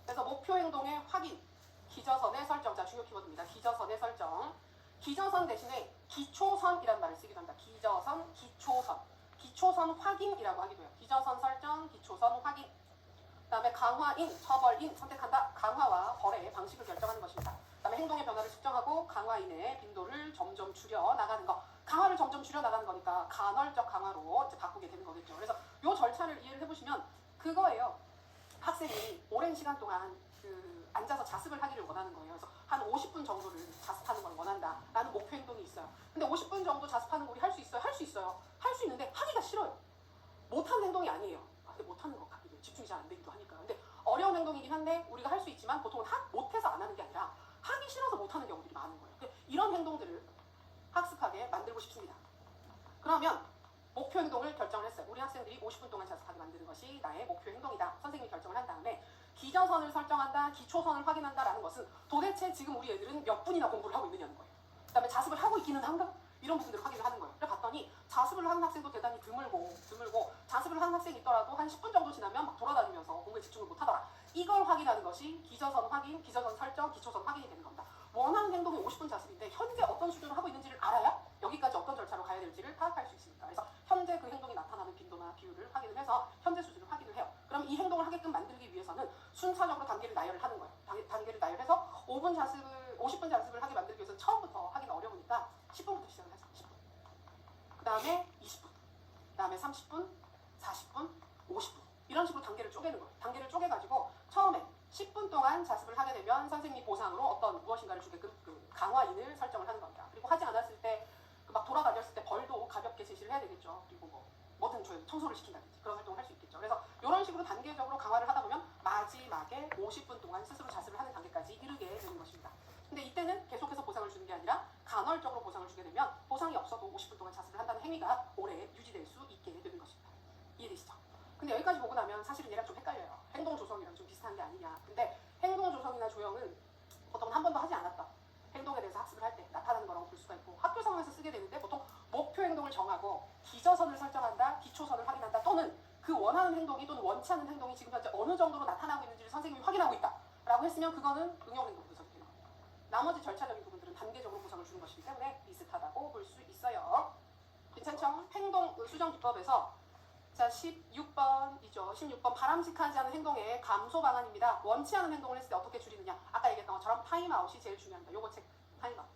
그래서 목표 행동의 확인, 기저선의 설정. 자, 중요 키워드입니다. 기저선의 설정. 기저선 대신에 기초선이라는 말을 쓰기도 합니다. 기저선, 기초선. 기초선 확인이라고 하기도 해요. 기저선 설정, 기초선 확인. 그 다음에 강화인, 처벌인 선택한다. 강화와 벌의 방식을 결정하는 것입니다. 그 다음에 행동의 변화를 측정하고 강화인의 빈도를 점점 줄여 나가는 거. 강화를 점점 줄여 나가는 거니까 간헐적 강화로 이제 바꾸게 되는 거겠죠. 그래서 이 절차를 이해를 해보시면 그거예요. 학생이 오랜 시간 동안 앉아서 자습을 하기를 원하는 거예요. 그래서 한 50분 정도를 자습하는 걸 원한다라는 목표 행동이 있어요. 근데 50분 정도 자습하는 거 우리 할 수 있어요? 할 수 있어요. 할 수 있는데 하기가 싫어요. 못하는 행동이 아니에요. 근데 못하는 것 같기도 해요. 집중이 잘 안 되기도 하니까. 근데 어려운 행동이긴 한데 우리가 할 수 있지만 보통은 못해서 안 하는 게 아니라 하기 싫어서 못하는 경우들이 많은 거예요. 이런 행동들을 학습하게 만들고 싶습니다. 그러면 목표 행동을 결정을 했어요. 우리 학생들이 50분 동안 자습하게 만드는 것이 나의 목표 행동이다. 선생님이 결정을 한 다음에 기저선을 설정한다, 기초선을 확인한다라는 것은 도대체 지금 우리 애들은 몇 분이나 공부를 하고 있느냐는 거예요. 그 다음에 자습을 하고 있기는 한가? 이런 부분들을 확인을 하는 거예요. 그래 봤더니 자습을 하는 학생도 대단히 드물고 자습을 하는 학생이 있더라도 한 10분 정도 지나면 막 돌아다니면서 공부에 집중을 못하더라. 이걸 확인하는 것이 기저선 확인, 기저선 설정, 기초선 확인이 되는 겁니다. 원하는 행동이 50분 자습인데 현재 어떤 수준으로 하고 있는지를 알아야 여기까지 어떤 절차로 가야 될지를 파악할 수 있습니다. 그래서 현재 그 행동이 나타나는 빈도나 비율을 확인을 해서 현재 수준을 확인을 해요. 그럼 이 행동을 하게끔 만들기 위해서는 순차적으로 단계를 나열을 하는 거예요. 단계를 나열해서 50분 자습을 하게 만들기 위해서는 처음부터 하기는 어려우니까 10분부터 시작을 해서 10분. 그 다음에 20분. 그 다음에 30분, 40분, 50분. 이런 식으로 단계를 쪼개는 거예요. 단계를 쪼개가지고 처음에 10분 동안 자습을 하게 되면 선생님이 보상으로 어떤 무엇인가를 주게끔 강화인을 설정을 하는 겁니다. 그리고 하지 않았을 때 막 돌아다녔을 때 벌도 가볍게 제시를 해야 되겠죠. 그리고 뭐든 청소를 시킨다든지 그런 활동을 할 수 있겠죠. 그래서 이런 식으로 단계적으로 강화를 하다 보면 마지막에 50분 동안 스스로 자습을 하는 단계까지 이르게 되는 것입니다. 근데 이때는 계속해서 보상을 주는 게 아니라 간헐적으로 보상을 주게 되면 보상이 없어도 50분 동안 자습을 한다는 행위가 오래 유지될 수 있게 되는 것입니다. 이해되시죠? 근데 여기까지 보고 나면 사실은 얘랑 좀 헷갈려요. 행동 조성이랑 좀 비슷한 게 아니냐. 근데 행동 조성이나 조형은 보통 한 번도 하지 않았다. 행동에 대해서 학습을 할 때 나타나는 거라고 볼 수가 있고 학교 상황에서 쓰게 되는데 보통 목표 행동을 정하고 기저선을 설정한다, 기초선을 확인한다 또는 그 원하는 행동이 또는 원치 않는 행동이 지금 현재 어느 정도로 나타나고 있는지를 선생님이 확인하고 있다 라고 했으면 그거는 응용행동 분석이 되는 겁니다. 나머지 절차적인 부분들은 단계적으로 보상을 주는 것이기 때문에 비슷하다고 볼 수 있어요. 괜찮죠? 행동 수정 기법에서 자 16번이죠. 16번 바람직하지 않은 행동의 감소 방안입니다. 원치 않은 행동을 했을 때 어떻게 줄이느냐. 아까 얘기했던 것처럼 타임아웃이 제일 중요합니다. 요거 체크. 타임아웃.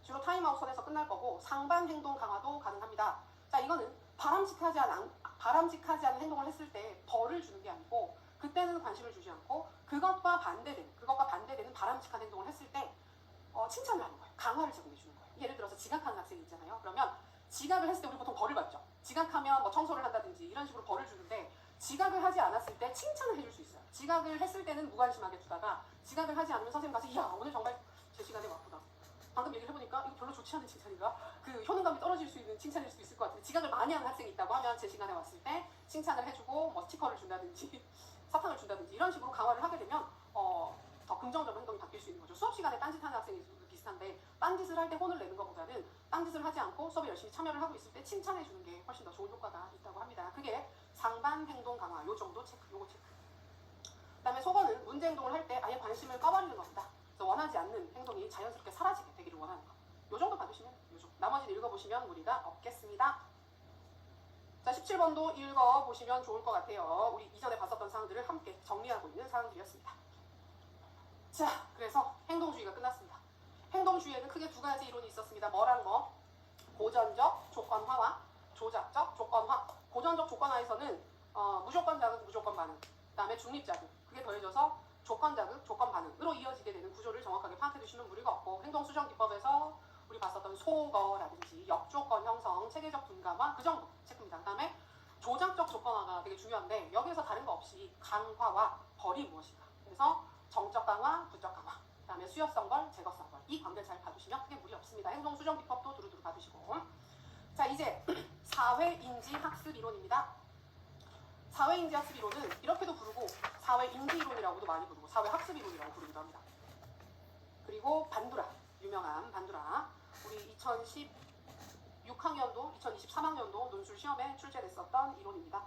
주로 타임아웃 선에서 끝날 거고 상반 행동 강화도 가능합니다. 자 이거는 바람직하지 않은 행동을 했을 때 벌을 주는 게 아니고 그때는 관심을 주지 않고 그것과 반대되는 바람직한 행동을 했을 때 칭찬을 하는 거예요. 강화를 제공해 주는 거예요. 예를 들어서 지각하는 학생이 있잖아요. 그러면 지각을 했을 때 우리 보통 벌을 받죠. 지각하면 뭐 청소를 한다든지 이런 식으로 벌을 주는데 지각을 하지 않았을 때 칭찬을 해줄 수 있어요. 지각을 했을 때는 무관심하게 두다가 지각을 하지 않으면 선생님 가서 이야 오늘 정말 제 시간에 왔구나. 방금 얘기를 해보니까 이거 별로 좋지 않은 칭찬인가? 그 효능감이 떨어질 수 있는 칭찬일 수도 있을 것 같은데 지각을 많이 하는 학생이 있다고 하면 제 시간에 왔을 때 칭찬을 해주고 뭐 스티커를 준다든지 사탕을 준다든지 이런 식으로 강화를 하게 되면 더 긍정적인 행동이 바뀔 수 있는 거죠. 수업 시간에 딴짓하는 학생이 비슷한데 딴짓을 할 때 혼을 내는 것보다는 딴짓을 하지 않고 수업에 열심히 참여를 하고 있을 때 칭찬해 주는 게 훨씬 더 좋은 효과가 있다고 합니다. 그게 상반 행동 강화 요 정도 체크, 요거 체크. 그 다음에 속어는 문제 행동을 할 때 아예 관심을 꺼버리는 겁니다. 그래서 원하지 않는 행동이 자연스럽게 사라지게 되기를 원하는 거. 요 정도 받으시면 요 정도. 나머지는 읽어보시면 무리가 없겠습니다. 자 17번도 읽어보시면 좋을 것 같아요. 우리 이전에 봤었던 사항들을 함께 정리하고 있는 사항들이었습니다. 자 그래서 행동주의가 끝났습니다. 행동주의에는 크게 두 가지 이론이 있었습니다. 뭐랑 뭐? 고전적 조건화와 조작적 조건화. 고전적 조건화에서는 무조건 자극, 무조건 반응. 그 다음에 중립 자극. 그게 더해져서 조건 자극, 조건 반응으로 이어지게 되는 구조를 정확하게 파악해 두시면 무리가 없고 행동 수정 기법에서 우리 봤었던 소거라든지 역조건 형성, 체계적 둔감화 그 정도 체크입니다. 그 다음에 조작적 조건화가 되게 중요한데 여기에서 다른 거 없이 강화와 벌이 무엇인가. 그래서 정적 강화, 부적 강화. 수요성 벌, 제거성 벌. 이 관계를 잘 봐두시면 크게 무리 없습니다. 행동 수정 비법도 두루두루 봐두시고. 자, 이제 사회인지 학습 이론입니다. 사회인지 학습 이론은 이렇게도 부르고 사회인지 이론이라고도 많이 부르고 사회학습 이론이라고 부르기도 합니다. 그리고 반두라, 유명한 반두라. 우리 2016학년도, 2023학년도 논술 시험에 출제됐었던 이론입니다.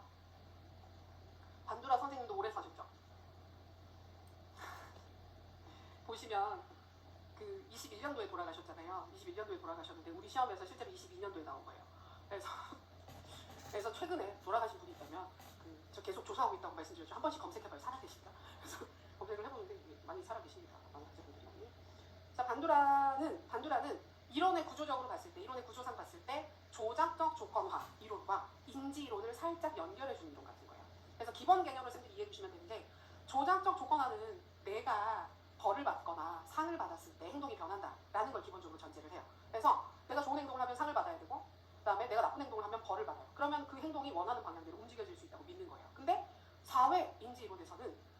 반두라 선생님도 오래 사셨죠? 보시면 그 21년도에 돌아가셨잖아요. 21년도에 돌아가셨는데 우리 시험에서 실제로 22년도에 나온 거예요. 그래서 최근에 돌아가신 분이 있다면 저 계속 조사하고 있다고 말씀드렸죠. 한 번씩 검색해봐요. 살아계신가? 그래서 검색을 해보는데 많이 살아계십니다. 많은 학생분들이. 자, 반두라는 이론의 구조적으로 봤을 때, 이론의 구조상 봤을 때 조작적 조건화 이론과 인지 이론을 살짝 연결해주는 이론 같은 거예요. 그래서 기본 개념을 쌤들이 이해해 주시면 되는데, 조작적 조건화는 내가 벌을 받거나 상을 받았을 때 행동이 변한다라는 걸 기본적으로 전제를 해요. 그래서 내가 좋은 행동을 하면 상을 받아야 되고, 그 다음에 내가 나쁜 행동을 하면 벌을 받아요. 그러면 그 행동이 원하는 방향대로 움직여질 수 있다고 믿는 거예요. 근데 사회 인지 이론에서는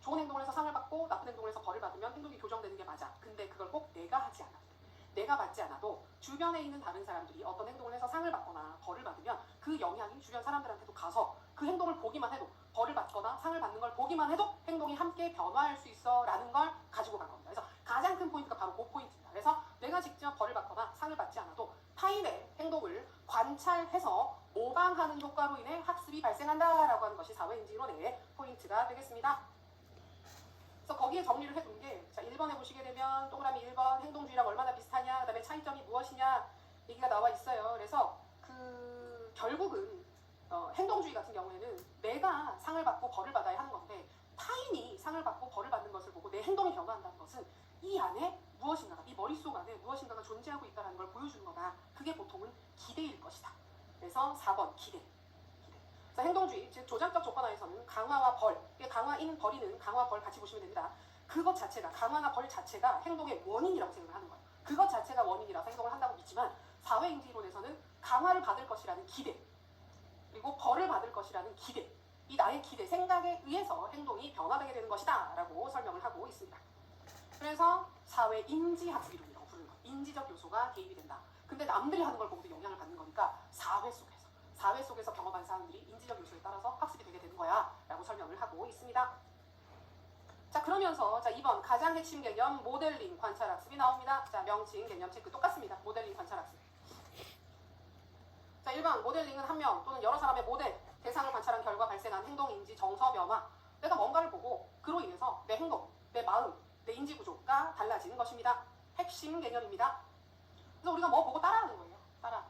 좋은 행동을 해서 상을 받고 나쁜 행동을 해서 벌을 받으면 행동이 교정되는 게 맞아. 근데 그걸 꼭 내가 하지 않아도 돼. 내가 받지 않아도 주변에 있는 다른 사람들이 어떤 행동을 해서 상을 받거나 벌을 받으면 그 영향이 주변 사람들한테도 가서 그 행동을 보기만 해도, 벌을 받거나 상을 받는 걸 보기만 해도 행동이 함께 변화할 수 있어 라는 걸 가지고 간 겁니다. 그래서 가장 큰 포인트가 바로 그 포인트입니다. 그래서 내가 직접 벌을 받거나 상을 받지 않아도 타인의 행동을 관찰해서 모방하는 효과로 인해 학습이 발생한다라고 하는 것이 사회인지 이론의 포인트가 되겠습니다. 그래서 거기에 정리를 해둔 게, 자, 1번에 보시게 되면 동그라미 1번 행동주의랑 얼마나 비슷하냐, 그 다음에 차이점이 무엇이냐 얘기가 나와 있어요. 그래서 결국은 행동주의 같은 경우에는 내가 상을 받고 벌을 받아야 하는 건데, 타인이 상을 받고 벌을 받는 것을 보고 내 행동이 변화한다는 것은 이 안에 무엇인가가, 이 머릿속 안에 무엇인가가 존재하고 있다는 걸 보여주는 거다. 그게 보통은 기대일 것이다. 그래서 4번 기대. 그래서 행동주의, 즉 조작적 조건화에서는 강화와 벌, 강화인 벌이는 강화 벌 같이 보시면 됩니다. 그것 자체가, 강화나 벌 자체가 행동의 원인이라고 생각을 하는 거예요. 그것 자체가 원인이라서 행동을 한다고 믿지만, 사회인지 이론에서는 강화를 받을 것이라는 기대, 그리고 벌을 받을 것이라는 기대, 이 나의 기대, 생각에 의해서 행동이 변화되게 되는 것이다 라고 설명을 하고 있습니다. 그래서 사회인지 학습 이론이라고 부르는 것, 인지적 요소가 개입이 된다. 근데 남들이 하는 걸 보고도 영향을 받는 거니까 사회 속에서 경험한 사람들이 인지적 요소에 따라서 학습이 되게 되는 거야 라고 설명을 하고 있습니다. 자, 그러면서 자 2번 가장 핵심 개념 모델링 관찰학습이 나옵니다. 자, 명칭 개념 체크 똑같습니다. 모델링 관찰학습. 자, 1번 모델링은 한 명 또는 여러 사람의 모델, 대상을 관찰한 결과 발생한 행동인지 정서 변화. 내가 뭔가를 보고 그로 인해서 내 행동, 내 마음, 내 인지 구조가 달라지는 것입니다. 핵심 개념입니다. 그래서 우리가 뭐 보고 따라하는 거예요. 따라.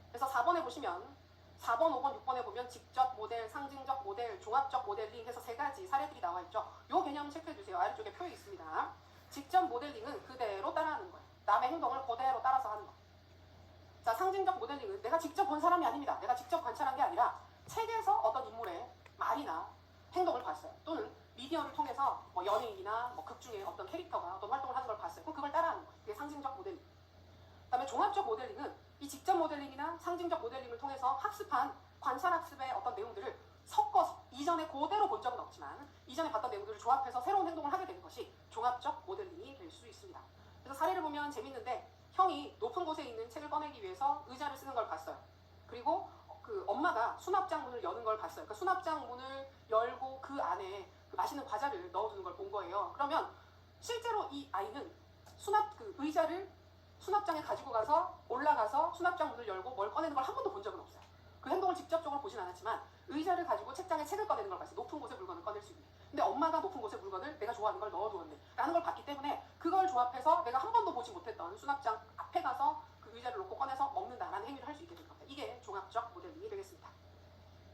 그래서 4번에 보시면 4번, 5번, 6번에 보면 직접 모델, 상징적 모델, 종합적 모델링 해서 3가지 사례들이 나와 있죠. 이 개념 체크해 주세요. 아래쪽에 표에 있습니다. 직접 모델링은 그대로 따라하는 거예요. 남의 행동을 그대로 따라서 하는 거. 자, 상징적 모델링은 내가 직접 본 사람이 아닙니다. 내가 직접 관찰한 게 아니라 책에서 어떤 인물의 말이나 행동을 봤어요. 또는 미디어를 통해서 뭐 연예인이나 뭐 극 중에 어떤 캐릭터가 어떤 활동을 하는 걸 봤어요. 그럼 그걸 따라하는 거예요. 그게 상징적 모델링. 그 다음에 종합적 모델링은 이 직접 모델링이나 상징적 모델링을 통해서 학습한 관찰학습의 어떤 내용들을 섞어서 이전에 그대로 본 적은 없지만 이전에 봤던 내용들을 조합해서 새로운 행동을 하게 되는 것이 종합적 모델링이 될 수 있습니다. 그래서 사례를 보면 재밌는데, 형이 높은 곳에 있는 책을 꺼내기 위해서 의자를 쓰는 걸 봤어요. 그리고 그 엄마가 수납장 문을 여는 걸 봤어요. 그러니까 수납장 문을 열고 그 안에 그 맛있는 과자를 넣어두는 걸 본 거예요. 그러면 실제로 이 아이는 의자를 수납장에 가지고 가서 올라가서 수납장 문을 열고 뭘 꺼내는 걸 한 번도 본 적은 없어요. 그 행동을 직접적으로 보진 않았지만 의자를 가지고 책장에 책을 꺼내는 걸 봤어요. 높은 곳에 물건을 꺼낼 수 있는. 근데 엄마가 높은 곳에 물건을 내가 좋아하는 걸 넣어두었네 라는 걸 봤기 때문에 그걸 조합해서 내가 한 번도 보지 못했던 수납장 앞에 가서 그 의자를 놓고 꺼내서 먹는다라는 행위를 할 수 있게 된 겁니다. 이게 종합적 모델링이 되겠습니다.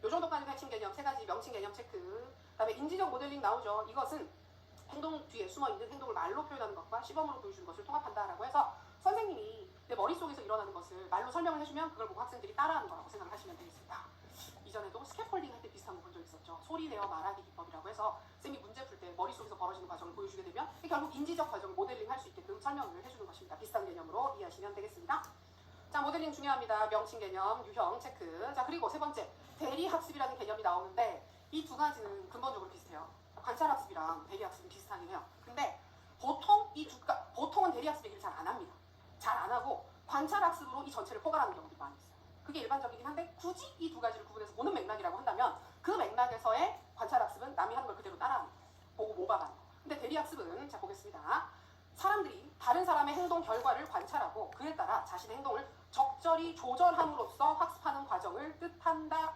요 정도까지 핵심 개념 3가지 명칭 개념 체크. 그 다음에 인지적 모델링 나오죠. 이것은 행동 뒤에 숨어있는 행동을 말로 표현하는 것과 시범으로 보여주는 것을 통합한다라고 해서 선생님이 내 머릿속에서 일어나는 것을 말로 설명을 해주면 그걸 보고 학생들이 따라하는 거라고 생각을 하시면 되겠습니다. 이전에도 스캐폴딩 할 때 비슷한 거 본 적 있었죠. 소리 내어 말하기 기법이라고 해서 쌤이 문제 풀 때 머릿속에서 벌어지는 과정을 보여주게 되면 결국 인지적 과정을 모델링 할 수 있게끔 설명을 해주는 것입니다. 비슷한 개념으로 이해하시면 되겠습니다. 자, 모델링 중요합니다. 명칭 개념, 유형 체크. 자, 그리고 3번째 대리학습이라는 개념이 나오는데 이 2가지는 근본적으로 비슷해요. 관찰학습이랑 대리학습은 비슷하긴 해요. 근데 보통 이 대리학습 얘기를 잘 안 합니다. 잘 안 하고 관찰학습으로 이 전체를 포괄하는 경우도 많이 있어요. 그게 일반적이긴 한데 굳이 이 두 가지를 구분해서 보는 맥락이라고 한다면 그 맥락에서의 관찰학습은 남이 하는 걸 그대로 따라하는 거, 보고 모방하는 거. 근데 대리학습은 자 보겠습니다. 사람들이 다른 사람의 행동 결과를 관찰하고 그에 따라 자신의 행동을 적절히 조절함으로써 학습하는 과정을 뜻한다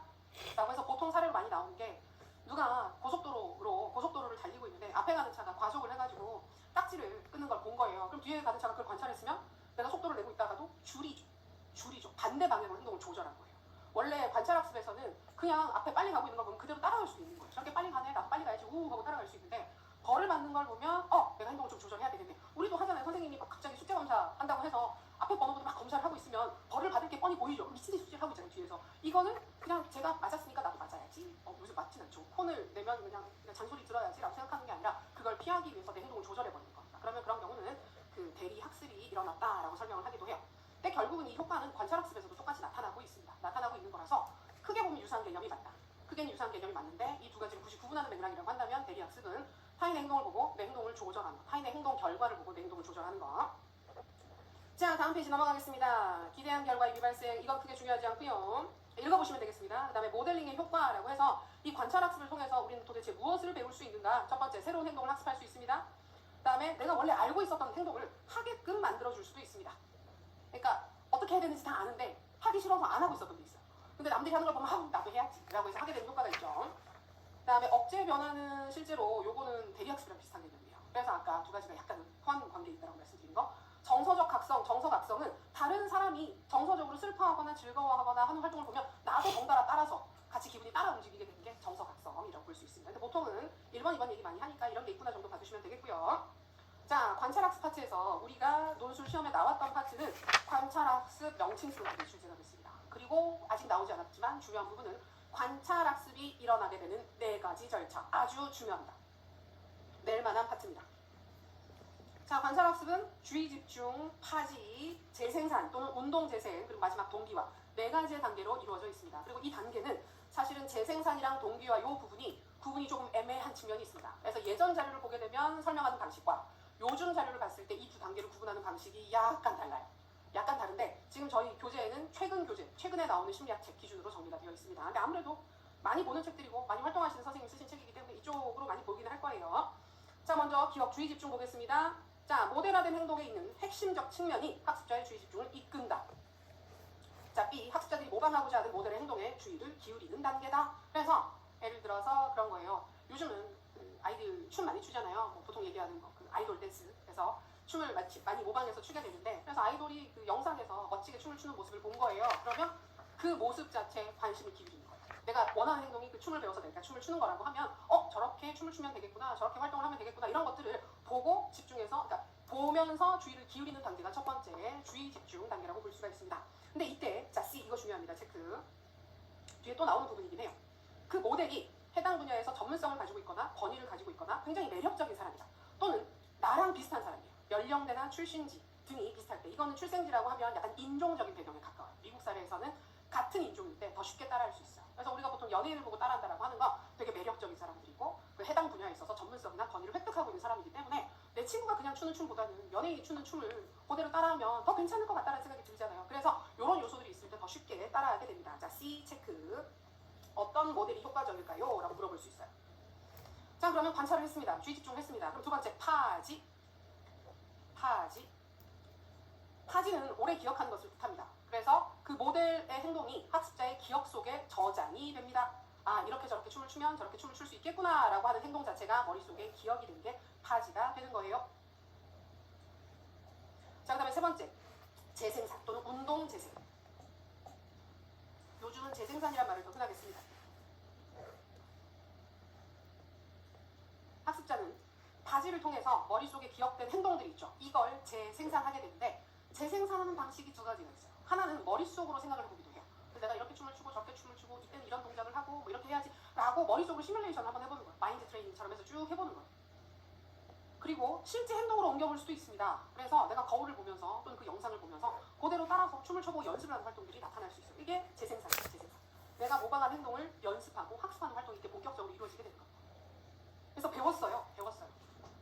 라고 해서 보통 사례로 많이 나오는 게 누가 고속도로를 달리고 있는데 앞에 가는 차가 과속을 해가지고 딱지를 끊는 걸 본 거예요. 그럼 뒤에 가는 차가 그걸 관찰했으면 내가 속도를 내고 있다가도 줄이죠. 반대 방향으로 행동을 조절한 거예요. 원래 관찰학습에서는 그냥 앞에 빨리 가고 있는 걸 보면 그대로 따라갈 수 있는 거예요. 저렇게 빨리 가네, 나도 빨리 가야지 우 하고 따라갈 수 있는데 벌을 받는 걸 보면 내가 행동을 좀 조절해야 되겠네. 우리도 하잖아요. 선생님이 막 갑자기 숙제 검사 한다고 해서 앞에 번호부터 막 검사를 하고 있으면 벌을 받을 게 뻔히 보이죠. 미친듯이 숙제를 하고 있잖아요. 뒤에서. 이거는 그냥 제가 맞았으니까 나도 맞아야지. 요새 맞진 않죠. 콘을 내면 그냥 잔소리 들어야지 라고 생각하는 게 아니라 그걸 피하기 위해서 내 행동을 조절해버리는 겁니다. 그러면 그런 경우는 그 대리 학습이 일어났다라고 설명을 하기도 해요. 근데 결국은 이 효과는 관찰학습에서도 똑같이 나타나고 있습니다. 나타나고 있는 거라서 크게 보면 유사한 개념이 맞다. 크게는 유사한 개념이 맞는데 이 두 가지를 굳이 구분하는 맥락이라고 한다면 대리학습은 타인의 행동을 보고 내 행동을 조절하는 거, 타인의 행동 결과를 보고 내 행동을 조절하는 거. 자, 다음 페이지 넘어가겠습니다. 기대한 결과의 미발생, 이건 크게 중요하지 않고요. 읽어보시면 되겠습니다. 그 다음에 모델링의 효과라고 해서 이 관찰학습을 통해서 우리는 도대체 무엇을 배울 수 있는가? 첫 번째, 새로운 행동을 학습할 수 있습니다. 그 다음에 내가 원래 알고 있었던 행동을 하게끔 만들어줄 수도 있습니다. 그러니까 어떻게 해야 되는지 다 아는데 하기 싫어서 안 하고 있었던 게 있어요. 근데 남들이 하는 걸 보면 나도 해야지 라고 해서 하게 되는 효과가 있죠. 그 다음에 억제 변화는 실제로 요거는 대리학습이랑 비슷한 개념이에요. 그래서 아까 두 가지가 약간 호환 관계에 있다고 말씀드린 거. 정서적 각성, 정서각성은 다른 사람이 정서적으로 슬퍼하거나 즐거워하거나 하는 활동을 보면 나도 덩달아 따라서 같이 기분이 따라 움직이게 되는 게 정서각성이라고 볼 수 있습니다. 근데 보통은 1번, 2번 얘기 많이 하니까 이런 게 있구나 정도 봐주시면 되겠고요. 자, 관찰학습 파트에서 우리가 논술 시험에 나왔던 파트는 관찰학습 명칭수로 출제가 됐습니다. 그리고 아직 나오지 않았지만 중요한 부분은 관찰학습이 일어나게 되는 4가지 절차, 아주 중요합니다. 낼 만한 파트입니다. 자, 관찰학습은 주의 집중, 파지, 재생산 또는 운동 재생, 그리고 마지막 동기화 4가지의 단계로 이루어져 있습니다. 그리고 이 단계는 사실은 재생산이랑 동기화 이 부분이 구분이 조금 애매한 측면이 있습니다. 그래서 예전 자료를 보게 되면 설명하는 방식과 요즘 자료를 봤을 때 이 두 단계를 구분하는 방식이 약간 달라요. 약간 다른데 지금 저희 교재에는 최근에 나오는 심리학책 기준으로 정리가 되어 있습니다. 근데 아무래도 많이 보는 책들이고 많이 활동하시는 선생님이 쓰신 책이기 때문에 이쪽으로 많이 보기는 할 거예요. 자, 먼저 기억, 주의 집중 보겠습니다. 자, 모델화된 행동에 있는 핵심적 측면이 학습자의 주의 집중을 이끈다. 자, B, 학습자들이 모방하고자 하는 모델의 행동에 주의를 기울이는 단계다. 그래서 예를 들어서 그런 거예요. 요즘은 아이들 춤 많이 추잖아요. 보통 얘기하는 거, 아이돌 댄스. 그래서 춤을 많이 모방해서 추게 되는데, 그래서 아이돌이 그 영상에서 멋지게 춤을 추는 모습을 본 거예요. 그러면 그 모습 자체에 관심을 기울이는 거예요. 내가 원하는 행동이 그 춤을 배워서 내가 춤을 추는 거라고 하면 저렇게 춤을 추면 되겠구나, 저렇게 활동을 하면 되겠구나, 이런 것들을 보고 집중해서, 그러니까 보면서 주의를 기울이는 단계가 첫 번째 주의 집중 단계라고 볼 수가 있습니다. 근데 이때 자, C, 이거 중요합니다. 체크. 뒤에 또 나오는 부분이긴 해요. 그 모델이 해당 분야에서 전문성을 가지고 있거나 권위를 가지고 있거나 굉장히 매력적인 사람이다. 또는 나랑 비슷한 사람이에요. 연령대나 출신지 등이 비슷할 때, 이거는 출생지라고 하면 약간 인종적인 배경에 가까워요. 미국 사례에서는 같은 인종일 때 더 쉽게 따라할 수 있어요. 그래서 우리가 보통 연예인을 보고 따라한다라고 하는 건 되게 매력적인 사람들이고 그 해당 분야에 있어서 전문성이나 권위를 획득하고 있는 사람이기 때문에 내 친구가 그냥 추는 춤보다는 연예인이 추는 춤을 그대로 따라하면 더 괜찮을 것 같다는 생각이 들잖아요. 그래서 이런 요소들이 있을 때 더 쉽게 따라하게 됩니다. 자, C 체크. 어떤 모델이 효과적일까요? 라고 물어볼 수 있어요. 자, 그러면 관찰을 했습니다. 주의 집중을 했습니다. 그럼 두 번째, 파지는 오래 기억하는 것을 뜻합니다. 그래서 그 모델의 행동이 학습자의 기억 속에 저장이 됩니다. 아, 이렇게 저렇게 춤을 추면 저렇게 춤을 출 수 있겠구나 라고 하는 행동 자체가 머릿속에 기억이 된 게 파지가 되는 거예요. 자, 그 다음에 세 번째, 재생산 또는 운동 재생. 요즘은 재생산이란 말을 더 흔하게 씁니다. 학습자는 파지를 통해서 머릿속에 기억된 행동들이 있죠. 이걸 재생산하게 되는데 재생산하는 방식이 두 가지가 있어요. 하나는 머릿속으로 생각을 해보기도 해요. 내가 이렇게 춤을 추고 저렇게 춤을 추고 이때는 이런 동작을 하고 뭐 이렇게 해야지 라고 머릿속으로 시뮬레이션을 한번 해보는 거예요. 마인드 트레이닝처럼 해서 쭉 해보는 거예요. 그리고 실제 행동으로 옮겨볼 수도 있습니다. 그래서 내가 거울을 보면서 또는 그 영상을 보면서 그대로 따라서 춤을 춰보고 연습을 하는 활동들이 나타날 수 있어요. 이게 재생산이에요. 재생산. 내가 모방한 행동을 연습하고 학습하는 활동이 이렇게 본격적으로 이루어지게 되는 겁니다. 그래서 배웠어요.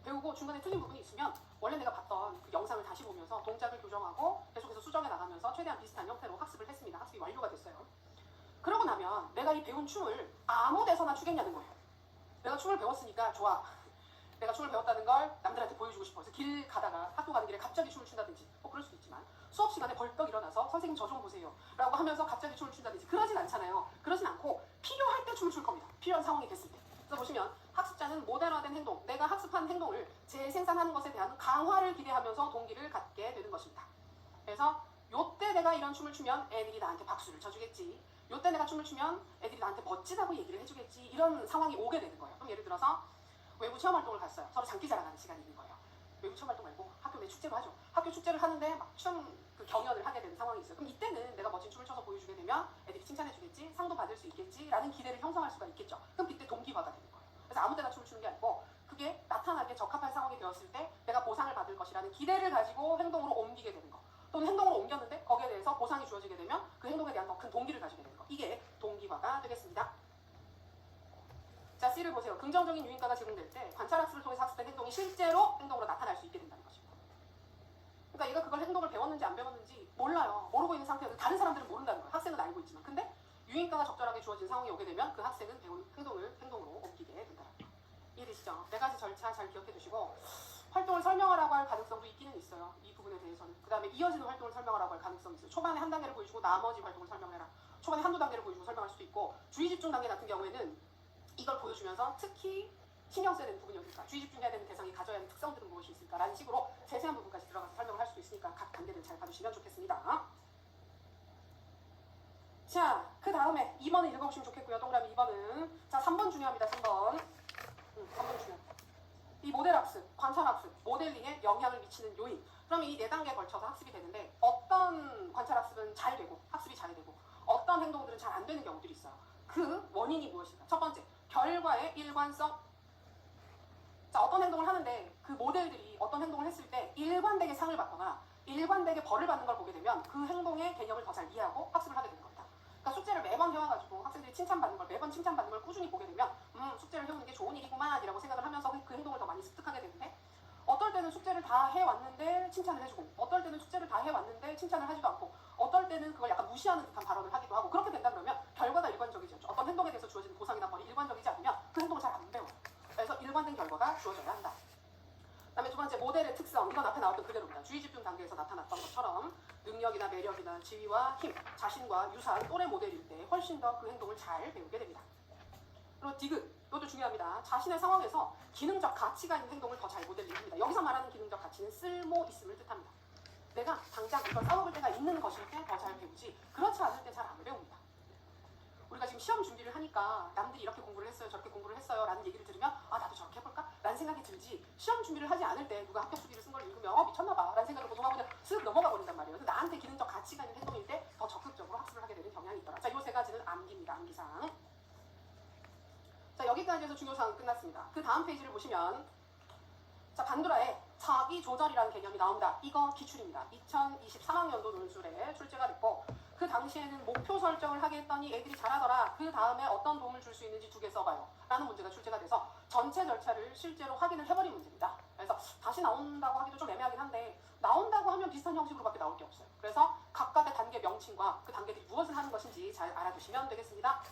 배우고 중간에 틀린 부분이 있으면 원래 내가 봤던 했던 그 영상을 다시 보면서 동작을 교정하고 계속해서 수정해 나가면서 최대한 비슷한 형태로 학습을 했습니다. 학습이 완료가 됐어요. 그러고 나면 내가 이 배운 춤을 아무 데서나 추겠냐는 거예요. 내가 춤을 배웠으니까 좋아. 내가 춤을 배웠다는 걸 남들한테 보여주고 싶어서 길 가다가 학교 가는 길에 갑자기 춤을 춘다든지 뭐 그럴 수도 있지만 수업 시간에 벌떡 일어나서 선생님 저 좀 보세요 라고 하면서 갑자기 춤을 춘다든지 그러진 않잖아요. 그러진 않고 필요할 때 춤을 출 겁니다. 필요한 상황이 됐을 때. 그래서 보시면 학습자는 모델화된 행동, 내가 학습한 행동을 재생산하는 것에 대한 강화를 기대하면서 동기를 갖게 되는 것입니다. 그래서 요때 내가 이런 춤을 추면 애들이 나한테 박수를 쳐주겠지. 요때 내가 춤을 추면 애들이 나한테 멋지다고 얘기를 해주겠지. 이런 상황이 오게 되는 거예요. 그럼 예를 들어서 외부 체험활동을 갔어요. 서로 장기 자랑하는 시간이 있는 거예요. 외부 체험활동 말고 학교 내 축제로 하죠. 학교 축제를 하는데 막 춤 그 경연을 하게 되는 상황이 있어요. 그럼 이때는 내가 멋진 춤을 춰서 보여주게 되면 애들이 칭찬해주겠지, 상도 받을 수 있겠지라는 기대를 형성할 수가 있겠죠. 그럼 이때 동기화가 되는 거예요. 그래서 아무 때나 춤을 추는 게 아니고 그게 나타나게 적합한 상황이 되었을 때 내가 보상을 받을 것이라는 기대를 가지고 행동으로 옮기게 되는 거. 또는 행동으로 옮겼는데 거기에 대해서 보상이 주어지게 되면 그 행동에 대한 더 큰 동기를 가지게 되는 거. 이게 동기화가 되겠습니다. 자, C를 보세요. 긍정적인 유인가가 제공될 때 관찰학습을 통해서 학습된 행동이 실제로 행동으로 나타날 수 있게 된다는 것입니다. 그러니까 얘가 그걸 행동을 배웠는지 안 배웠는지 몰라요. 모르고 있는 상태에서 다른 사람들은 모른다는 거예요. 학생은 알고 있지만. 근데 유인가가 적절하게 주어진 상황이 오게 되면 그 학생은 배운 행동을 행동으로 옮기게 된다는 거예요. 이해되시죠? 네 가지 절차 잘 기억해 두시고 활동을 설명하라고 할 가능성도 있기는 있어요. 이 부분에 대해서는. 그 다음에 이어지는 활동을 설명하라고 할 가능성이 있어요. 초반에 한 단계를 보여주고 나머지 활동을 설명해라. 초반에 한두 단계를 보여주고 설명할 수도 있고 주의 집중 단계 같은 경우에는 이걸 보여주면서 특히 신경 써야 되는 부분이 어딜까? 주의 집중해야 되는 대상이 가져야 하는 특성들은 무엇이 있을까? 라는 식으로 세세한 부분까지 들어가서 설명을 할 수도 있으니까 각 단계를 잘 봐주시면 좋겠습니다. 자, 그 다음에 2번을 읽어보시면 좋겠고요. 동그라미 2번은. 자, 3번 중요합니다. 3번. 3번 중요합니다. 이 모델학습, 관찰학습, 모델링에 영향을 미치는 요인. 그럼 이 4단계에 걸쳐서 학습이 되는데 어떤 관찰학습은 잘 되고 학습이 잘 되고 어떤 행동들은 잘 안 되는 경우들이 있어요. 그 원인이 무엇일까? 첫 번째, 결과의 일관성. 자, 어떤 행동을 하는데 그 모델들이 어떤 행동을 했을 때 일관되게 상을 받거나 일관되게 벌을 받는 걸 보게 되면 그 행동의 개념을 더 잘 이해하고 학습을 하게 되는 겁니다. 그러니까 숙제를 매번 해와가지고 학생들이 칭찬받는 걸 매번 칭찬받는 걸 꾸준히 보게 되면 숙제를 해오는 게 좋은 일이구만 이라고 생각을 하면서 그 행동을 더 많이 습득하게 되는데 어떨 때는 숙제를 다 해왔는데 칭찬을 해주고 어떨 때는 숙제를 다 해왔는데 칭찬을 하지도 않고 어떨 때는 그걸 약간 무시하는 듯한 발언을 하기도 하고 그렇게 된다 그러면 결과가 일관적이지 않죠. 어떤 행동에 대해서 주어지는 보상이나 벌이 일관적이지 않으면 그 행동을 잘 안 배워요. 그래서 일관된 결과가 주어져야 한다. 그 다음에 두 번째, 모델의 특성. 이건 앞에 나왔던 그대로입니다. 주의 집중 단계에서 나타났던 것처럼 능력이나 매력이나 지위와 힘, 자신과 유사한 또래 모델일 때 훨씬 더 그 행동을 잘 배우게 됩니다. 그리고 디귿, 이것도 중요합니다. 자신의 상황에서 기능적 가치가 있는 행동을 더 잘 모델링합니다. 여기서 말하는 기능적 가치는 쓸모 있음을 뜻합니다. 내가 당장 이걸 써먹을 때가 있는 것일 때 더 잘 배우지 그렇지 않을 때 잘 안 배웁니다. 우리가 지금 시험 준비를 하니까 남들이 이렇게 공부를 했어요 저렇게 공부를 했어요 라는 얘기를 들으면 아 나도 저렇게 해볼까? 라는 생각이 들지 시험 준비를 하지 않을 때 누가 합격 수기를 쓴 걸 읽으면 미쳤나봐 라는 생각을 보통 하고 그냥 슥 넘어가 버린단 말이에요. 그래서 나한테 기능적 가치가 있는 행동일 때 더 적극적으로 학습을 하게 되는 경향이 있더라. 자, 이 세 가지는 암기입니다. 암기상. 자, 여기까지 해서 중요사항은 끝났습니다. 그 다음 페이지를 보시면 자, 반도라에 자기 조절이라는 개념이 나옵니다. 이거 기출입니다. 2023학년도 논술에 출제가 됐고 그 당시에는 목표 설정을 하게 했더니 애들이 잘하더라. 그 다음에 어떤 도움을 줄 수 있는지 2개 써봐요. 라는 문제가 출제가 돼서 전체 절차를 실제로 확인을 해버린 문제입니다. 그래서 다시 나온다고 하기도 좀 애매하긴 한데 나온다고 하면 비슷한 형식으로밖에 나올 게 없어요. 그래서 각각의 단계 명칭과 그 단계들이 무엇을 하는 것인지 잘 알아두시면 되겠습니다.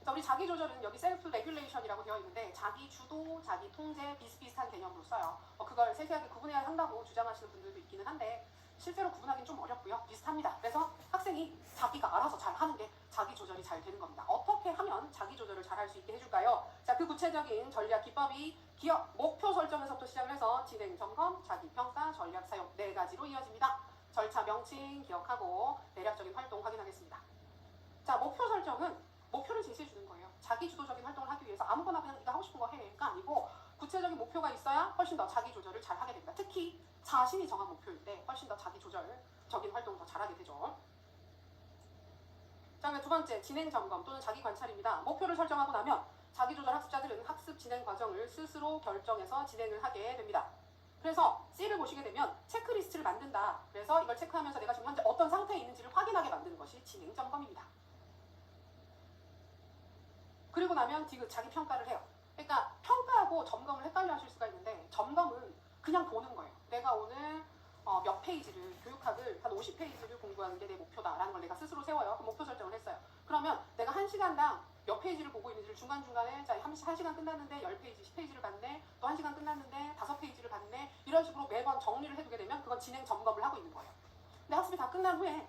자, 우리 자기 조절은 여기 셀프 레귤레이션이라고 되어 있는데 자기 주도, 자기 통제 비슷비슷한 개념으로 써요. 그걸 세세하게 구분해야 한다고 주장하시는 분들도 있기는 한데 실제로 구분하기는 좀 어렵고요. 비슷합니다. 그래서 학생이 자기가 알아서 잘 하는 게 자기 조절이 잘 되는 겁니다. 어떻게 하면 자기 조절을 잘 할 수 있게 해줄까요? 자, 그 구체적인 전략 기법이 기업 목표 설정에서부터 시작을 해서 진행 점검, 자기 평가, 전략 사용 4가지로 이어집니다. 절차 명칭 기억하고 대략적인 활동 확인하겠습니다. 자, 목표 설정은 목표를 제시해 주는 거예요. 자기 주도적인 활동을 하기 위해서 아무거나 그냥 네가 하고 싶은 거 해가 아니고 구체적인 목표가 있어야 훨씬 더 자기 조절을 잘 하게 됩니다. 특히 자신이 정한 목표일 때 훨씬 더 자기 조절적인 활동을 더 잘하게 되죠. 자, 두 번째, 진행 점검 또는 자기 관찰입니다. 목표를 설정하고 나면 자기 조절 학습자들은 학습 진행 과정을 스스로 결정해서 진행을 하게 됩니다. 그래서 C를 보시게 되면 체크리스트를 만든다. 그래서 이걸 체크하면서 내가 지금 현재 어떤 상태에 있는지를 확인하게 만드는 것이 진행 점검입니다. 그리고 나면 디귿 자기 평가를 해요. 그러니까 평가하고 점검을 헷갈려 하실 수가 있는데 점검은 그냥 보는 거예요. 내가 내가 오늘 몇 페이지를, 교육학을 한 50페이지를 공부하는 게 내 목표다라는 걸 내가 스스로 세워요. 그럼 목표 설정을 했어요. 그러면 내가 1시간당 몇 페이지를 보고 있는지를 중간중간에, 자, 1시간 끝났는데 10페이지, 10페이지를 봤네, 또 1시간 끝났는데 5페이지를 봤네, 이런 식으로 매번 정리를 해두게 되면 그건 진행 점검을 하고 있는 거예요. 근데 학습이 다 끝난 후에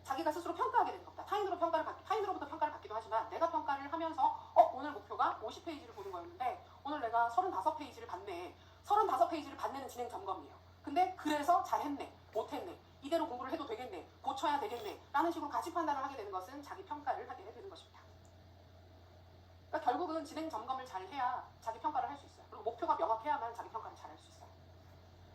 자기가 스스로 평가하게 되는 겁니다. 타인으로부터 평가를 받기도 하지만, 내가 평가를 하면서 오늘 목표가 50페이지를 보는 거였는데 오늘 내가 35페이지를 봤네. 35페이지를 봤네는 진행 점검이에요. 근데 그래서 잘했네, 못했네, 이대로 공부를 해도 되겠네, 고쳐야 되겠네 라는 식으로 가치 판단을 하게 되는 것은 자기 평가를 하게 되는 것입니다. 그러니까 결국은 진행 점검을 잘 해야 자기 평가를 할 수 있어요. 그리고 목표가 명확해야만 자기 평가를 잘 할 수 있어요.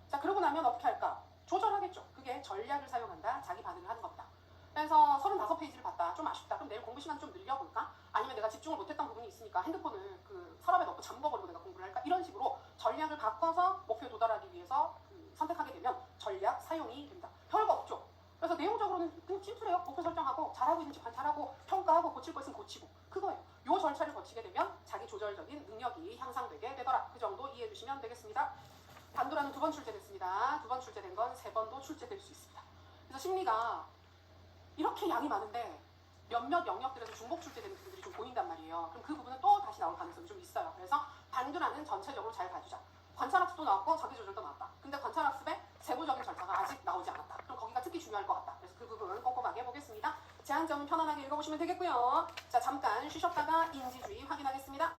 자, 그러고 나면 어떻게 할까? 조절하겠죠. 그게 전략을 사용한다, 자기 반응을 하는 겁니다. 그래서 35페이지를 봤다, 좀 아쉽다, 그럼 내일 공부 시간 좀 늘려볼까? 아니면 내가 집중을 못했던 부분이 있으니까 핸드폰을 그 서랍에 넣고 잠궈버리고 내가 공부를 할까? 이런 식으로 전략을 바꿔서 목표에 도달하기 위해서 선택하게 되면 전략 사용이 됩니다. 별거 없죠. 그래서 내용적으로는 그냥 심플해요. 목표 설정하고, 잘하고 있는지 관찰하고, 평가하고, 고칠 거 있으면 고치고, 그거예요. 요 절차를 거치게 되면 자기 조절적인 능력이 향상되게 되더라. 그 정도 이해해 주시면 되겠습니다. 반도라는 2번 출제됐습니다. 2번 출제된 건 3번도 출제될 수 있습니다. 그래서 심리가 이렇게 양이 많은데 몇몇 영역들에서 중복 출제되는 부분들이 좀 보인단 말이에요. 그럼 그 부분은 또 다시 나올 가능성이 좀 있어요. 그래서 반도라는 전체적으로 잘 봐주자. 관찰학습도 나왔고 자기조절도 나왔다. 근데 관찰학습의 세부적인 절차가 아직 나오지 않았다. 그럼 거기가 특히 중요할 것 같다. 그래서 그 부분은 꼼꼼하게 보겠습니다. 제한점은 편안하게 읽어보시면 되겠고요. 자, 잠깐 쉬셨다가 인지주의 확인하겠습니다.